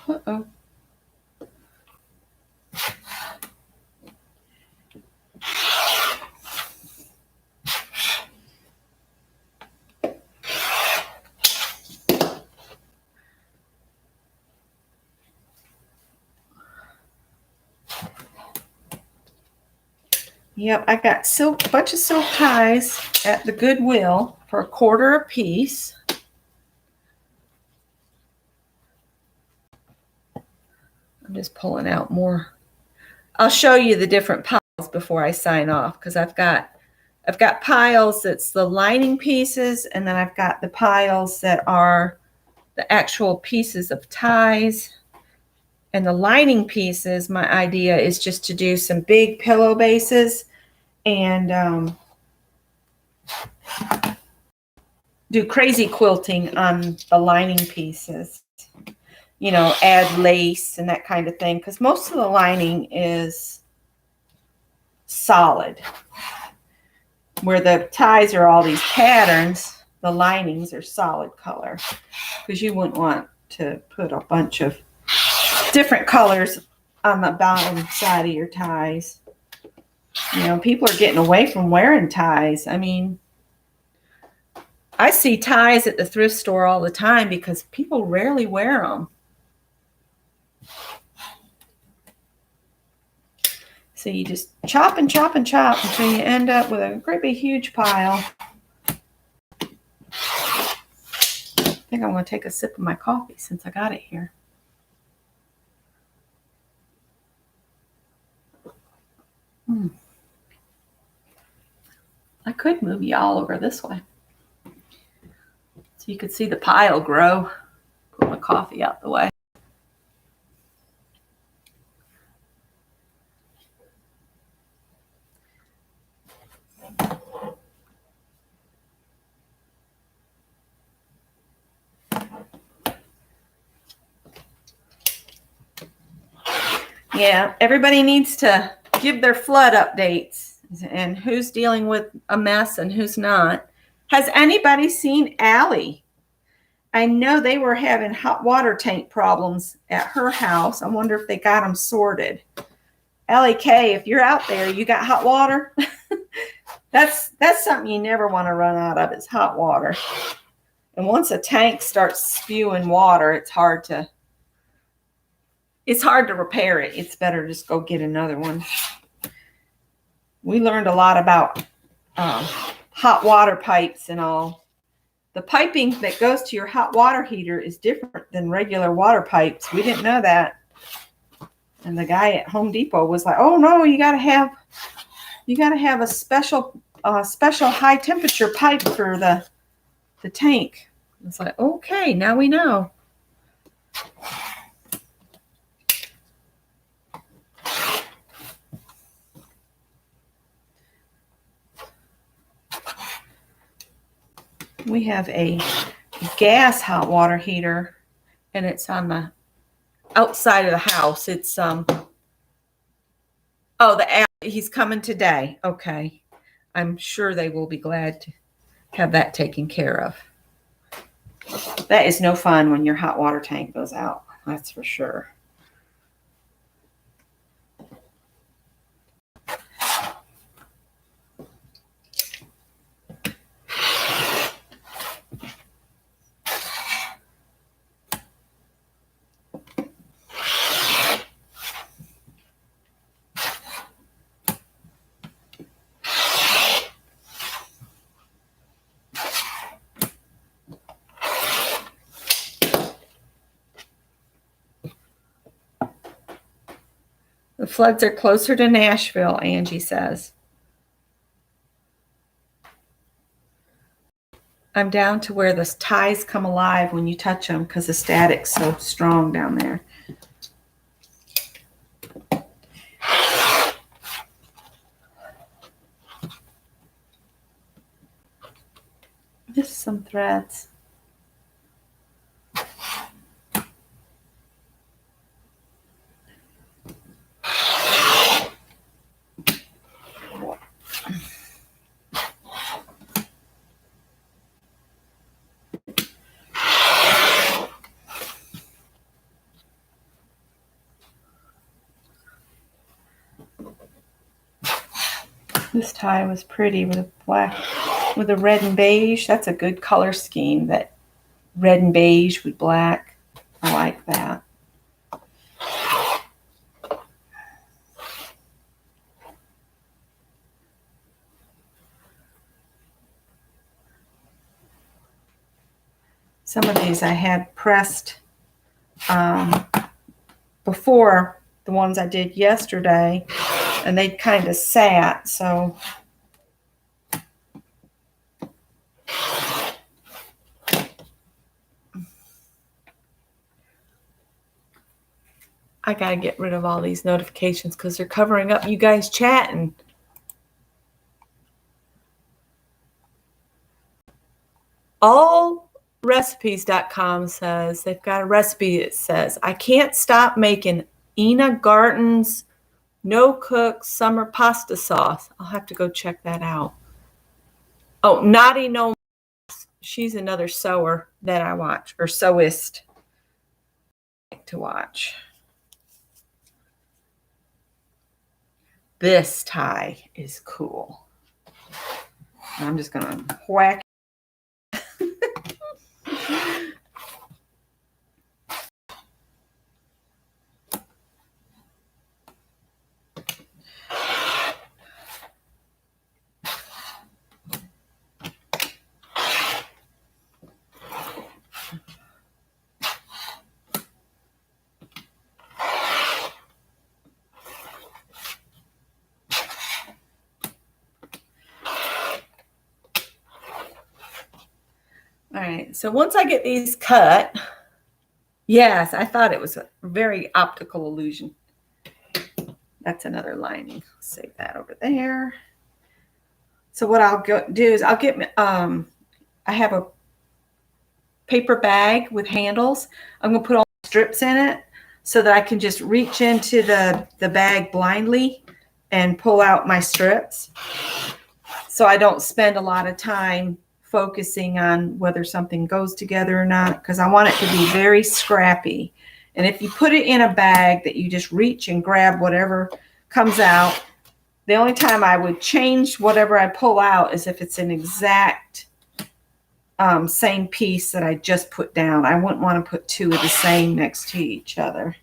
Uh-oh. Yep, I got a bunch of silk ties at the Goodwill for $1.25 a piece. I'm just pulling out more. I'll show you the different piles before I sign off, because I've got piles that's the lining pieces, and then I've got the piles that are the actual pieces of ties. And the lining pieces, my idea is just to do some big pillow bases and do crazy quilting on the lining pieces. You know, add lace and that kind of thing, because most of the lining is solid. Where the ties are all these patterns, the linings are solid color, because you wouldn't want to put a bunch of different colors on the bottom side of your ties. You know, people are getting away from wearing ties. I mean, I see ties at the thrift store all the time because people rarely wear them. So you just chop and chop and chop until you end up with a great big huge pile. I think I'm going to take a sip of my coffee since I got it here. I could move y'all over this way so you could see the pile grow. Put my coffee out the way. Yeah, everybody needs to give their flood updates and who's dealing with a mess and who's not. Has anybody seen Allie? I know they were having hot water tank problems at her house. I wonder if they got them sorted. Allie K, if you're out there, you got hot water? That's something you never want to run out of, is hot water. And once a tank starts spewing water, it's hard to repair it. It's better just go get another one. We learned a lot about hot water pipes and all. The piping that goes to your hot water heater is different than regular water pipes. We didn't know that. And the guy at Home Depot was like, "Oh no, you gotta have a special high temperature pipe for the tank." It's like, okay, now we know. We have a gas hot water heater, and it's on the outside of the house. It's he's coming today. Okay. I'm sure they will be glad to have that taken care of. That is no fun when your hot water tank goes out. That's for sure. The floods are closer to Nashville, Angie says. I'm down to where the ties come alive when you touch them because the static's so strong down there. Just some threads. This tie was pretty with a red and beige. That's a good color scheme, that red and beige with black. I like that. Some of these I had pressed before the ones I did yesterday, and they kind of sat, so I gotta get rid of all these notifications because they're covering up you guys chatting. Allrecipes.com says they've got a recipe that says, I can't stop making Ina Garten's no-cook summer pasta sauce. I'll have to go check that out. Oh, Naughty No. She's another sewer that I watch, or sewist to watch. This tie is cool. I'm just going to whack. All right, so once I get these cut, yes, I thought it was a very optical illusion. That's another lining. Save that over there. So what I'll do is I'll get, I have a paper bag with handles. I'm going to put all the strips in it so that I can just reach into the bag blindly and pull out my strips. So I don't spend a lot of time focusing on whether something goes together or not, because I want it to be very scrappy. And if you put it in a bag that you just reach and grab whatever comes out, the only time I would change whatever I pull out is if it's an exact same piece that I just put down. I wouldn't want to put two of the same next to each other.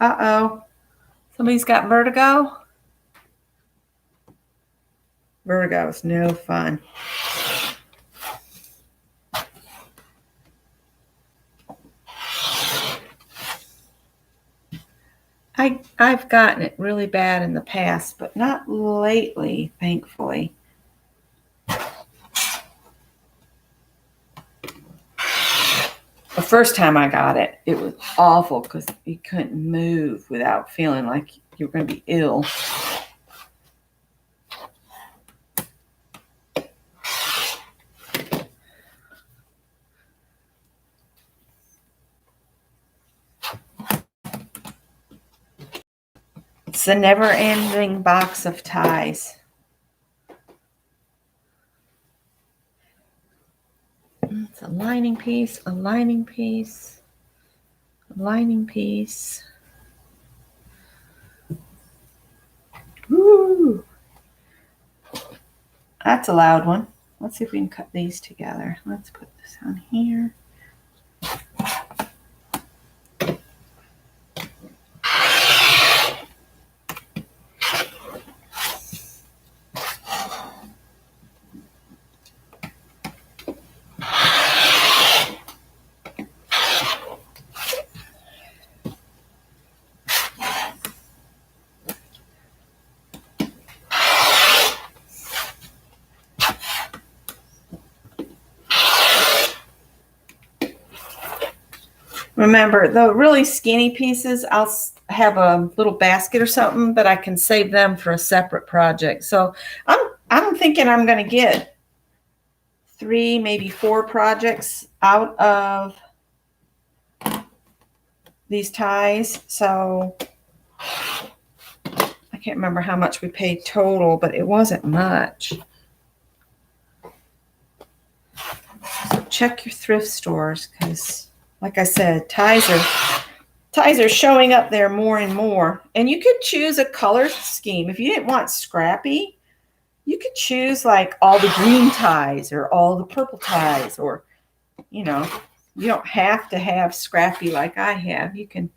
Uh-oh. Somebody's got vertigo? Vertigo is no fun. I've gotten it really bad in the past, but not lately, thankfully. The first time I got it, it was awful because you couldn't move without feeling like you were going to be ill. It's a never-ending box of ties. It's a lining piece, a lining piece, a lining piece. Woo! That's a loud one. Let's see if we can cut these together. Let's put this on here. Remember, the really skinny pieces, I'll have a little basket or something that I can save them for a separate project. So I'm thinking I'm going to get 3, maybe 4 projects out of these ties. So I can't remember how much we paid total, but it wasn't much. So check your thrift stores because, like I said, ties ties are showing up there more and more. And you could choose a color scheme. If you didn't want scrappy, you could choose like all the green ties or all the purple ties, or, you know, you don't have to have scrappy like I have. You can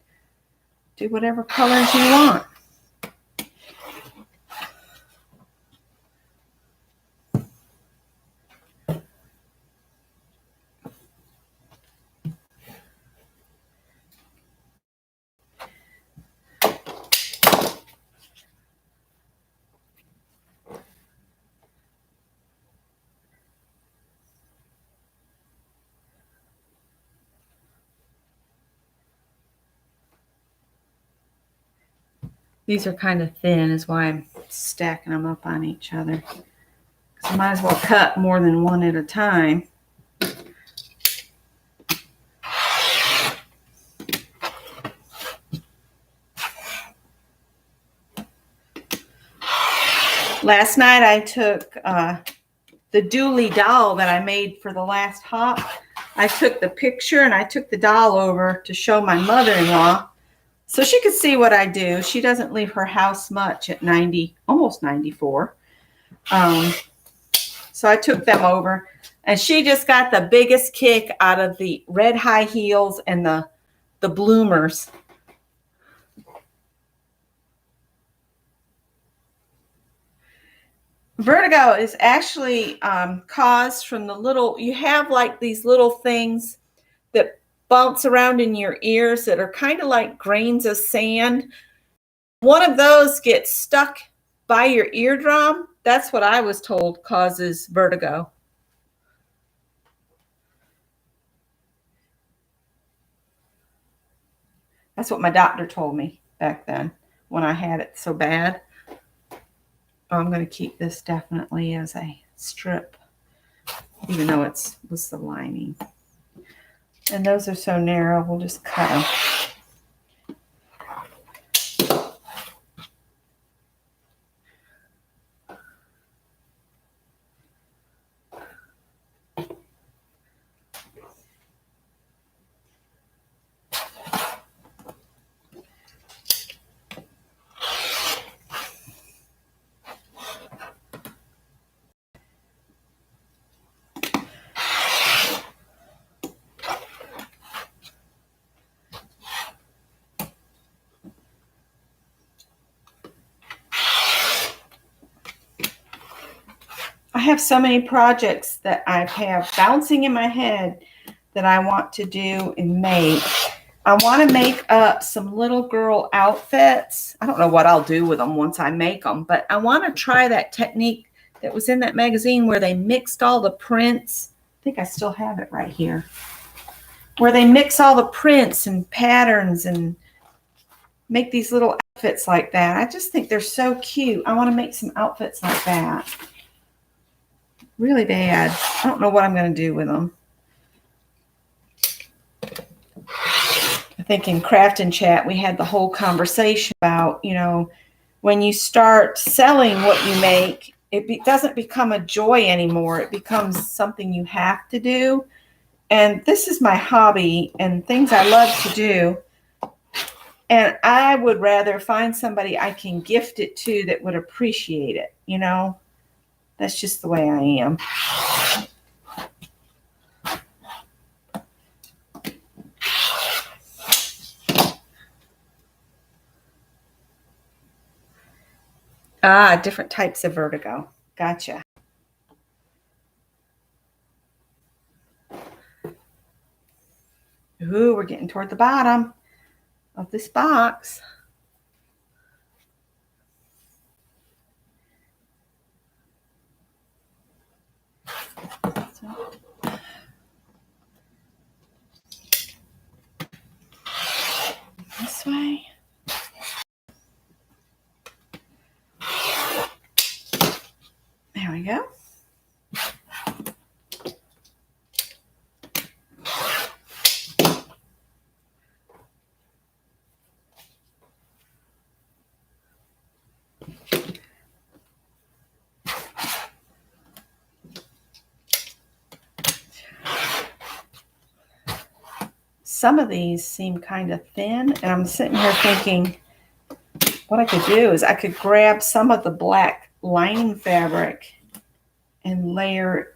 do whatever colors you want. These are kind of thin, is why I'm stacking them up on each other. So I might as well cut more than one at a time. Last night I took the Dooley doll that I made for the last hop. I took the picture and I took the doll over to show my mother-in-law so she could see what I do. She doesn't leave her house much at 90, almost 94. So I took them over, and she just got the biggest kick out of the red high heels and the bloomers. Vertigo is actually caused from the little, you have like these little things that bounce around in your ears that are kind of like grains of sand. One of those gets stuck by your eardrum. That's what I was told causes vertigo. That's what my doctor told me back then when I had it so bad. Oh, I'm going to keep this definitely as a strip, even though it was the lining. And those are so narrow, we'll just cut them. I have so many projects that I have bouncing in my head that I want to do and make. I want to make up some little girl outfits. I don't know what I'll do with them once I make them, but I want to try that technique that was in that magazine where they mixed all the prints. I think I still have it right here. Where they mix all the prints and patterns and make these little outfits like that. I just think they're so cute. I want to make some outfits like that. Really bad. I don't know what I'm going to do with them. I think in Craft and Chat, we had the whole conversation about, you know, when you start selling what you make, it doesn't become a joy anymore. It becomes something you have to do. And this is my hobby and things I love to do. And I would rather find somebody I can gift it to that would appreciate it, you know. That's just the way I am. Ah, different types of vertigo. Gotcha. Ooh, we're getting toward the bottom of this box. This way. There we go. some of these seem kind of thin, and I'm sitting here thinking what I could do is I could grab some of the black lining fabric and layer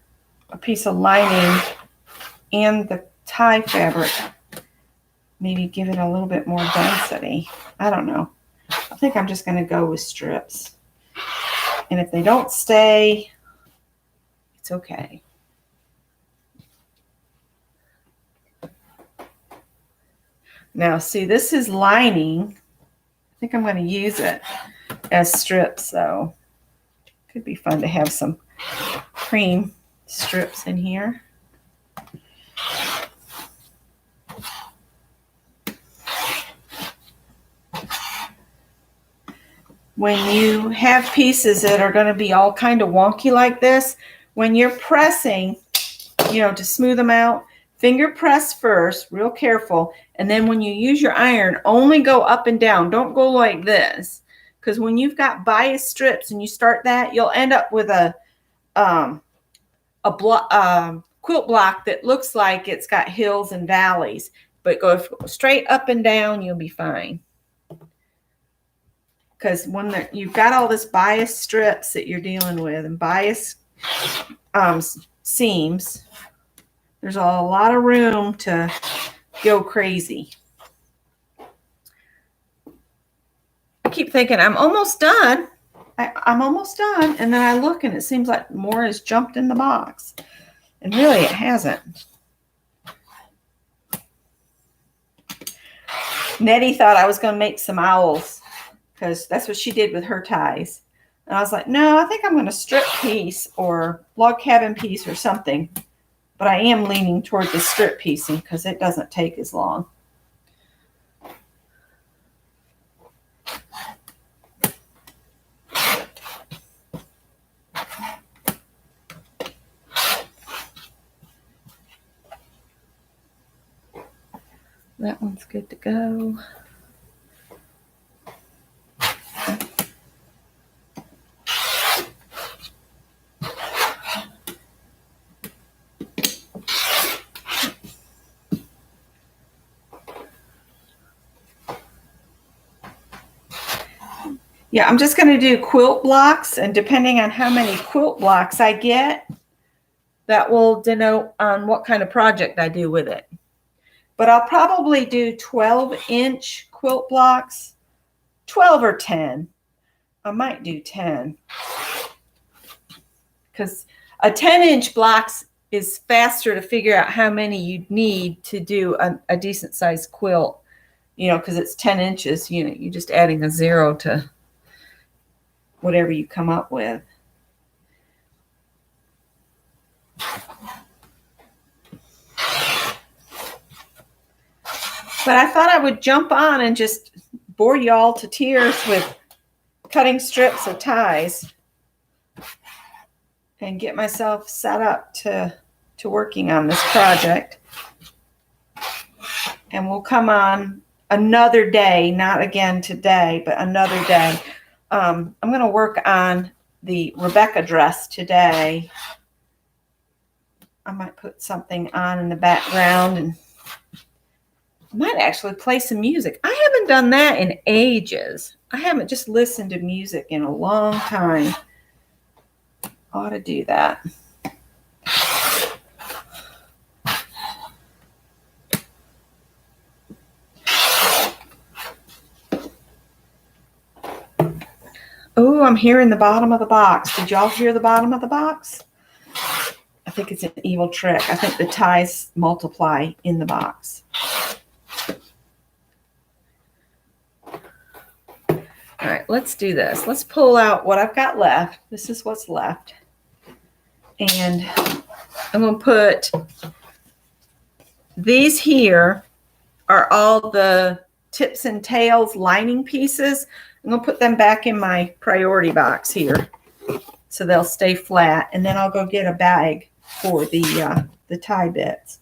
a piece of lining and the tie fabric. Maybe give it a little bit more density. I don't know. I think I'm just going to go with strips. And if they don't stay, it's okay. Now, see, this is lining. I think I'm going to use it as strips, so could be fun to have some cream strips in here. When you have pieces that are going to be all kind of wonky like this, when you're pressing, to smooth them out, finger press first, real careful, and then when you use your iron, only go up and down. Don't go like this, because when you've got bias strips and you start that, you'll end up with a quilt block that looks like it's got hills and valleys. But go straight up and down, you'll be fine. Because when you've got all this bias strips that you're dealing with and bias seams, there's a lot of room to go crazy. I keep thinking I'm almost done. I'm almost done. And then I look and it seems like more has jumped in the box. And really it hasn't. Nettie thought I was going to make some owls, because that's what she did with her ties. And I was like, no, I think I'm going to strip piece or log cabin piece or something. But I am leaning toward the strip piecing because it doesn't take as long. That one's good to go. Yeah, I'm just going to do quilt blocks, and depending on how many quilt blocks I get, that will denote on what kind of project I do with it. But I'll probably do 12-inch quilt blocks, 12 or 10. I might do 10. Because a 10-inch blocks is faster to figure out how many you need to do a decent sized quilt, because it's 10 inches, you're just adding a 0 to whatever you come up with. But I thought I would jump on and just bore you all to tears with cutting strips of ties and get myself set up to working on this project. And we'll come on another day, not again today, but another day. I'm going to work on the Rebecca dress today. I might put something on in the background, and I might actually play some music. I haven't done that in ages. I haven't just listened to music in a long time. Ought to do that. Oh, I'm hearing the bottom of the box. Did y'all hear the bottom of the box? I think it's an evil trick. I think the ties multiply in the box. All right, let's do this. Let's pull out what I've got left. This is what's left. And I'm going to put these here are all the tips and tails lining pieces. I'm going to put them back in my priority box here so they'll stay flat. And then I'll go get a bag for the tie bits.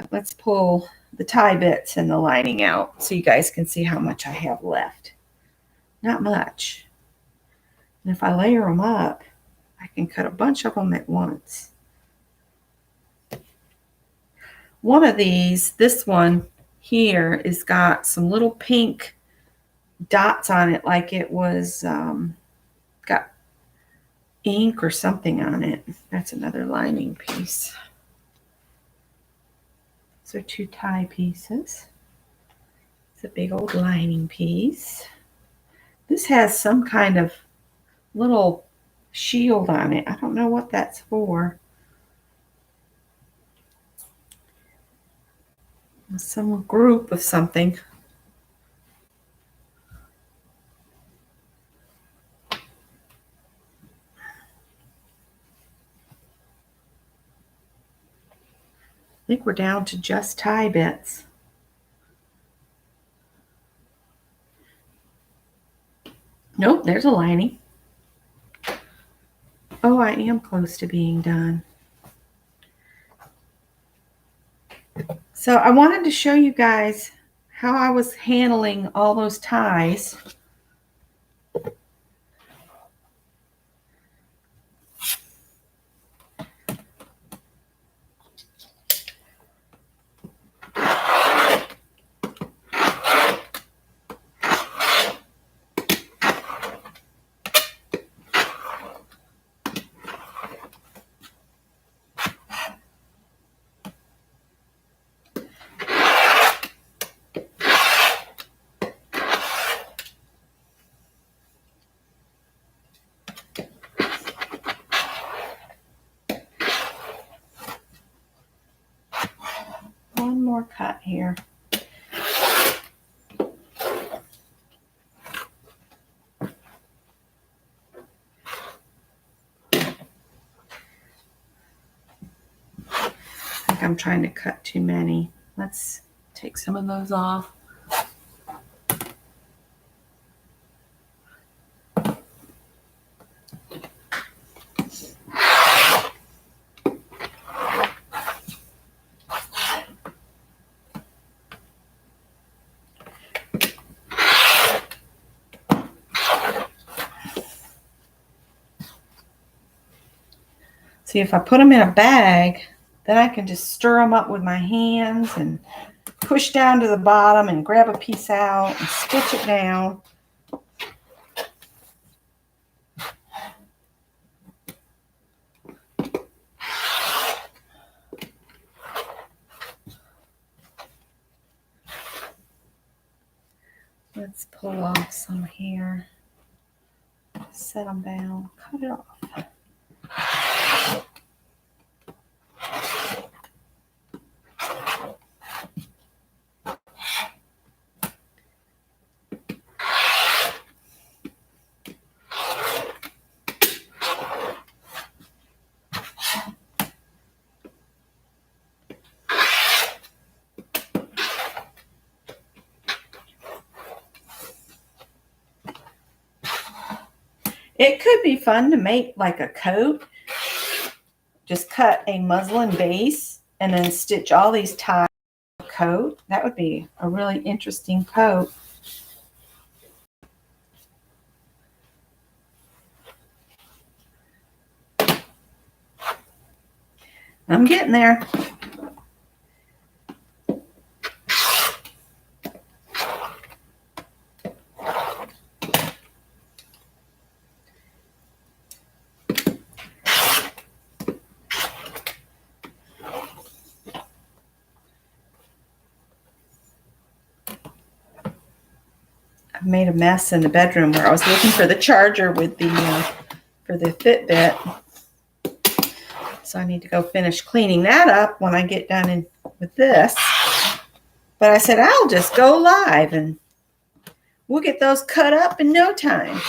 Let's pull the tie bits and the lining out so you guys can see how much I have left. Not much. And if I layer them up, I can cut a bunch of them at once. one of these, this one here, is got some little pink dots on it, like it was got ink or something on it. That's another lining piece. So 2 tie pieces. It's a big old lining piece. This has some kind of little shield on it. I don't know what that's for. Some group of something. I think we're down to just tie bits. Nope, there's a lining. Oh, I am close to being done. So I wanted to show you guys how I was handling all those ties. One more cut here. I think I'm trying to cut too many. Let's take some of those off. See, if I put them in a bag, then I can just stir them up with my hands and push down to the bottom and grab a piece out and stitch it down. Let's pull off some here. Set them down, cut it off. It could be fun to make like a coat. Just cut a muslin base and then stitch all these ties to a coat. That would be a really interesting coat. I'm getting there. I made a mess in the bedroom where I was looking for the charger with the for the Fitbit. So I need to go finish cleaning that up when I get done with this. But I said I'll just go live and we'll get those cut up in no time.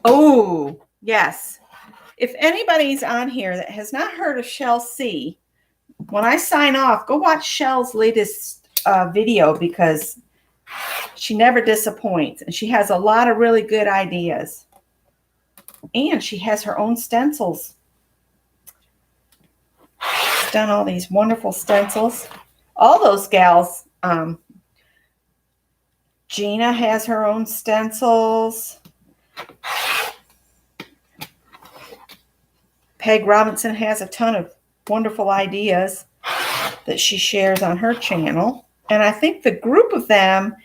Oh, yes. If anybody's on here that has not heard of Shell C, when I sign off, go watch Shell's latest video because she never disappoints. And she has a lot of really good ideas. And she has her own stencils. She's done all these wonderful stencils. All those gals Gina has her own stencils. Peg Robinson has a ton of wonderful ideas that she shares on her channel. And I think the group of them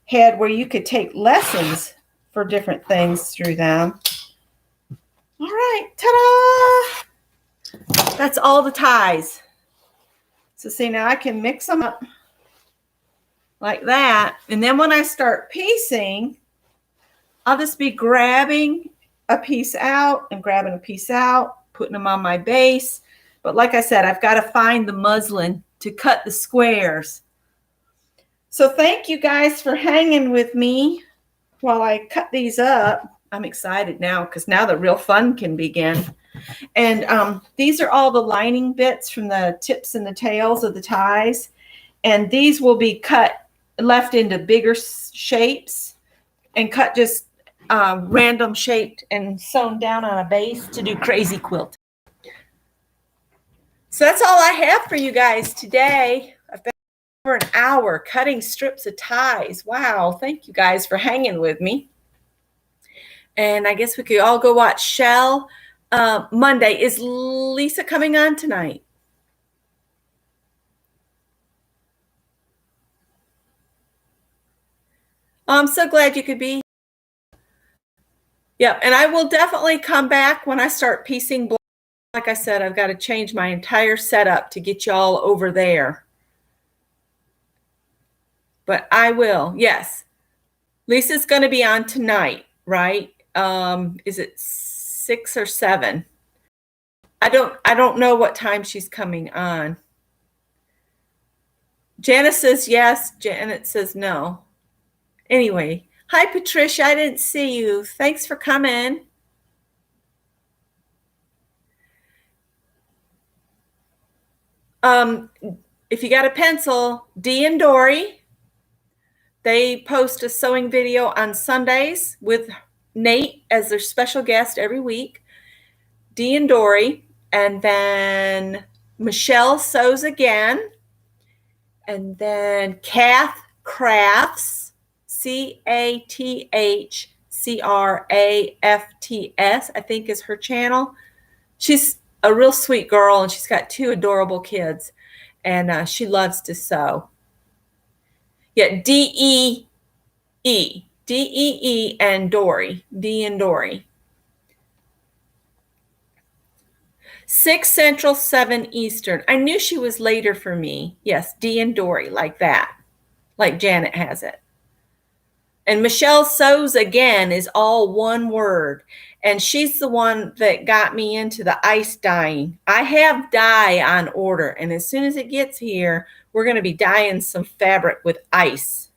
had where you could take lessons for different things through them. All right, ta-da! That's all the ties. So see, now I can mix them up like that. And then when I start piecing, I'll just be grabbing a piece out and grabbing a piece out, putting them on my base. But like I said, I've got to find the muslin to cut the squares. So thank you guys for hanging with me while I cut these up. I'm excited now because now the real fun can begin. And these are all the lining bits from the tips and the tails of the ties. And these will be cut, left into bigger shapes and cut just random shaped and sewn down on a base to do crazy quilt. So that's all I have for you guys today. I've been over an hour cutting strips of ties. Wow, thank you guys for hanging with me. And I guess we could all go watch Shell Monday. Is Lisa coming on tonight? Oh, I'm so glad you could be. Yeah, and I will definitely come back when I start piecing blocks. Like I said, I've got to change my entire setup to get y'all over there. But I will, yes. Lisa's going to be on tonight, right? Is it 6 or 7? I don't know what time she's coming on. Janet says yes. Janet says no. Anyway, hi, Patricia. I didn't see you. Thanks for coming. If you got a pencil, Dee and Dory, they post a sewing video on Sundays with Nate as their special guest every week. Dee and Dory, and then Michelle sews again, and then Kath Crafts, CATHCRAFTS, I think is her channel. She's a real sweet girl, and she's got 2 adorable kids, and she loves to sew. Yeah, DEE and Dory, Dee and Dory. 6 Central, 7 Eastern. I knew she was later for me. Yes, Dee and Dory, like that, like Janet has it. And Michelle Sews Again is all one word. And she's the one that got me into the ice dyeing. I have dye on order. And as soon as it gets here, we're going to be dyeing some fabric with ice.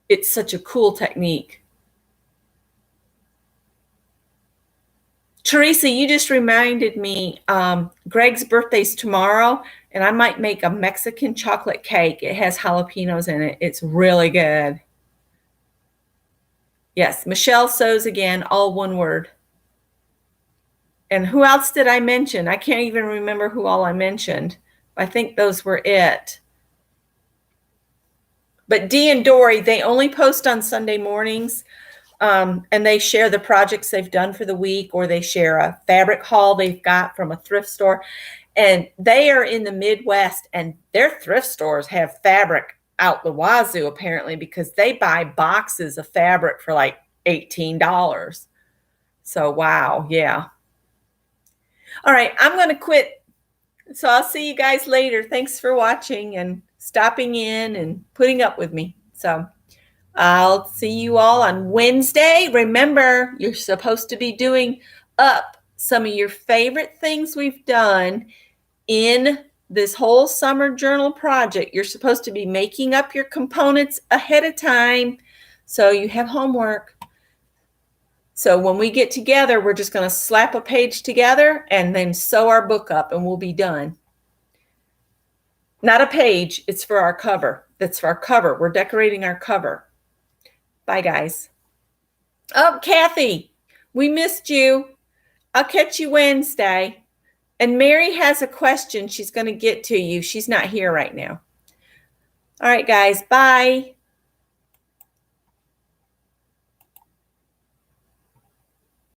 It's such a cool technique. Teresa, you just reminded me, Greg's birthday's tomorrow, and I might make a Mexican chocolate cake. It has jalapenos in it. It's really good. Yes, Michelle Sews Again, all one word. And who else did I mention? I can't even remember who all I mentioned. I think those were it. But Dee and Dory, they only post on Sunday mornings, and they share the projects they've done for the week, or they share a fabric haul they've got from a thrift store. And they are in the Midwest, and their thrift stores have fabric out the wazoo, apparently, because they buy boxes of fabric for like $18. So, wow, yeah. All right, I'm going to quit. So I'll see you guys later. Thanks for watching and stopping in and putting up with me. So I'll see you all on Wednesday. Remember, you're supposed to be doing up some of your favorite things we've done in this whole summer journal project. You're supposed to be making up your components ahead of time so you have homework. So when we get together, we're just going to slap a page together and then sew our book up, and we'll be done. Not a page, it's for our cover. That's for our cover. We're decorating our cover. Bye, guys. Oh, Kathy, we missed you. I'll catch you Wednesday. And Mary has a question she's going to get to you. She's not here right now. All right, guys. Bye.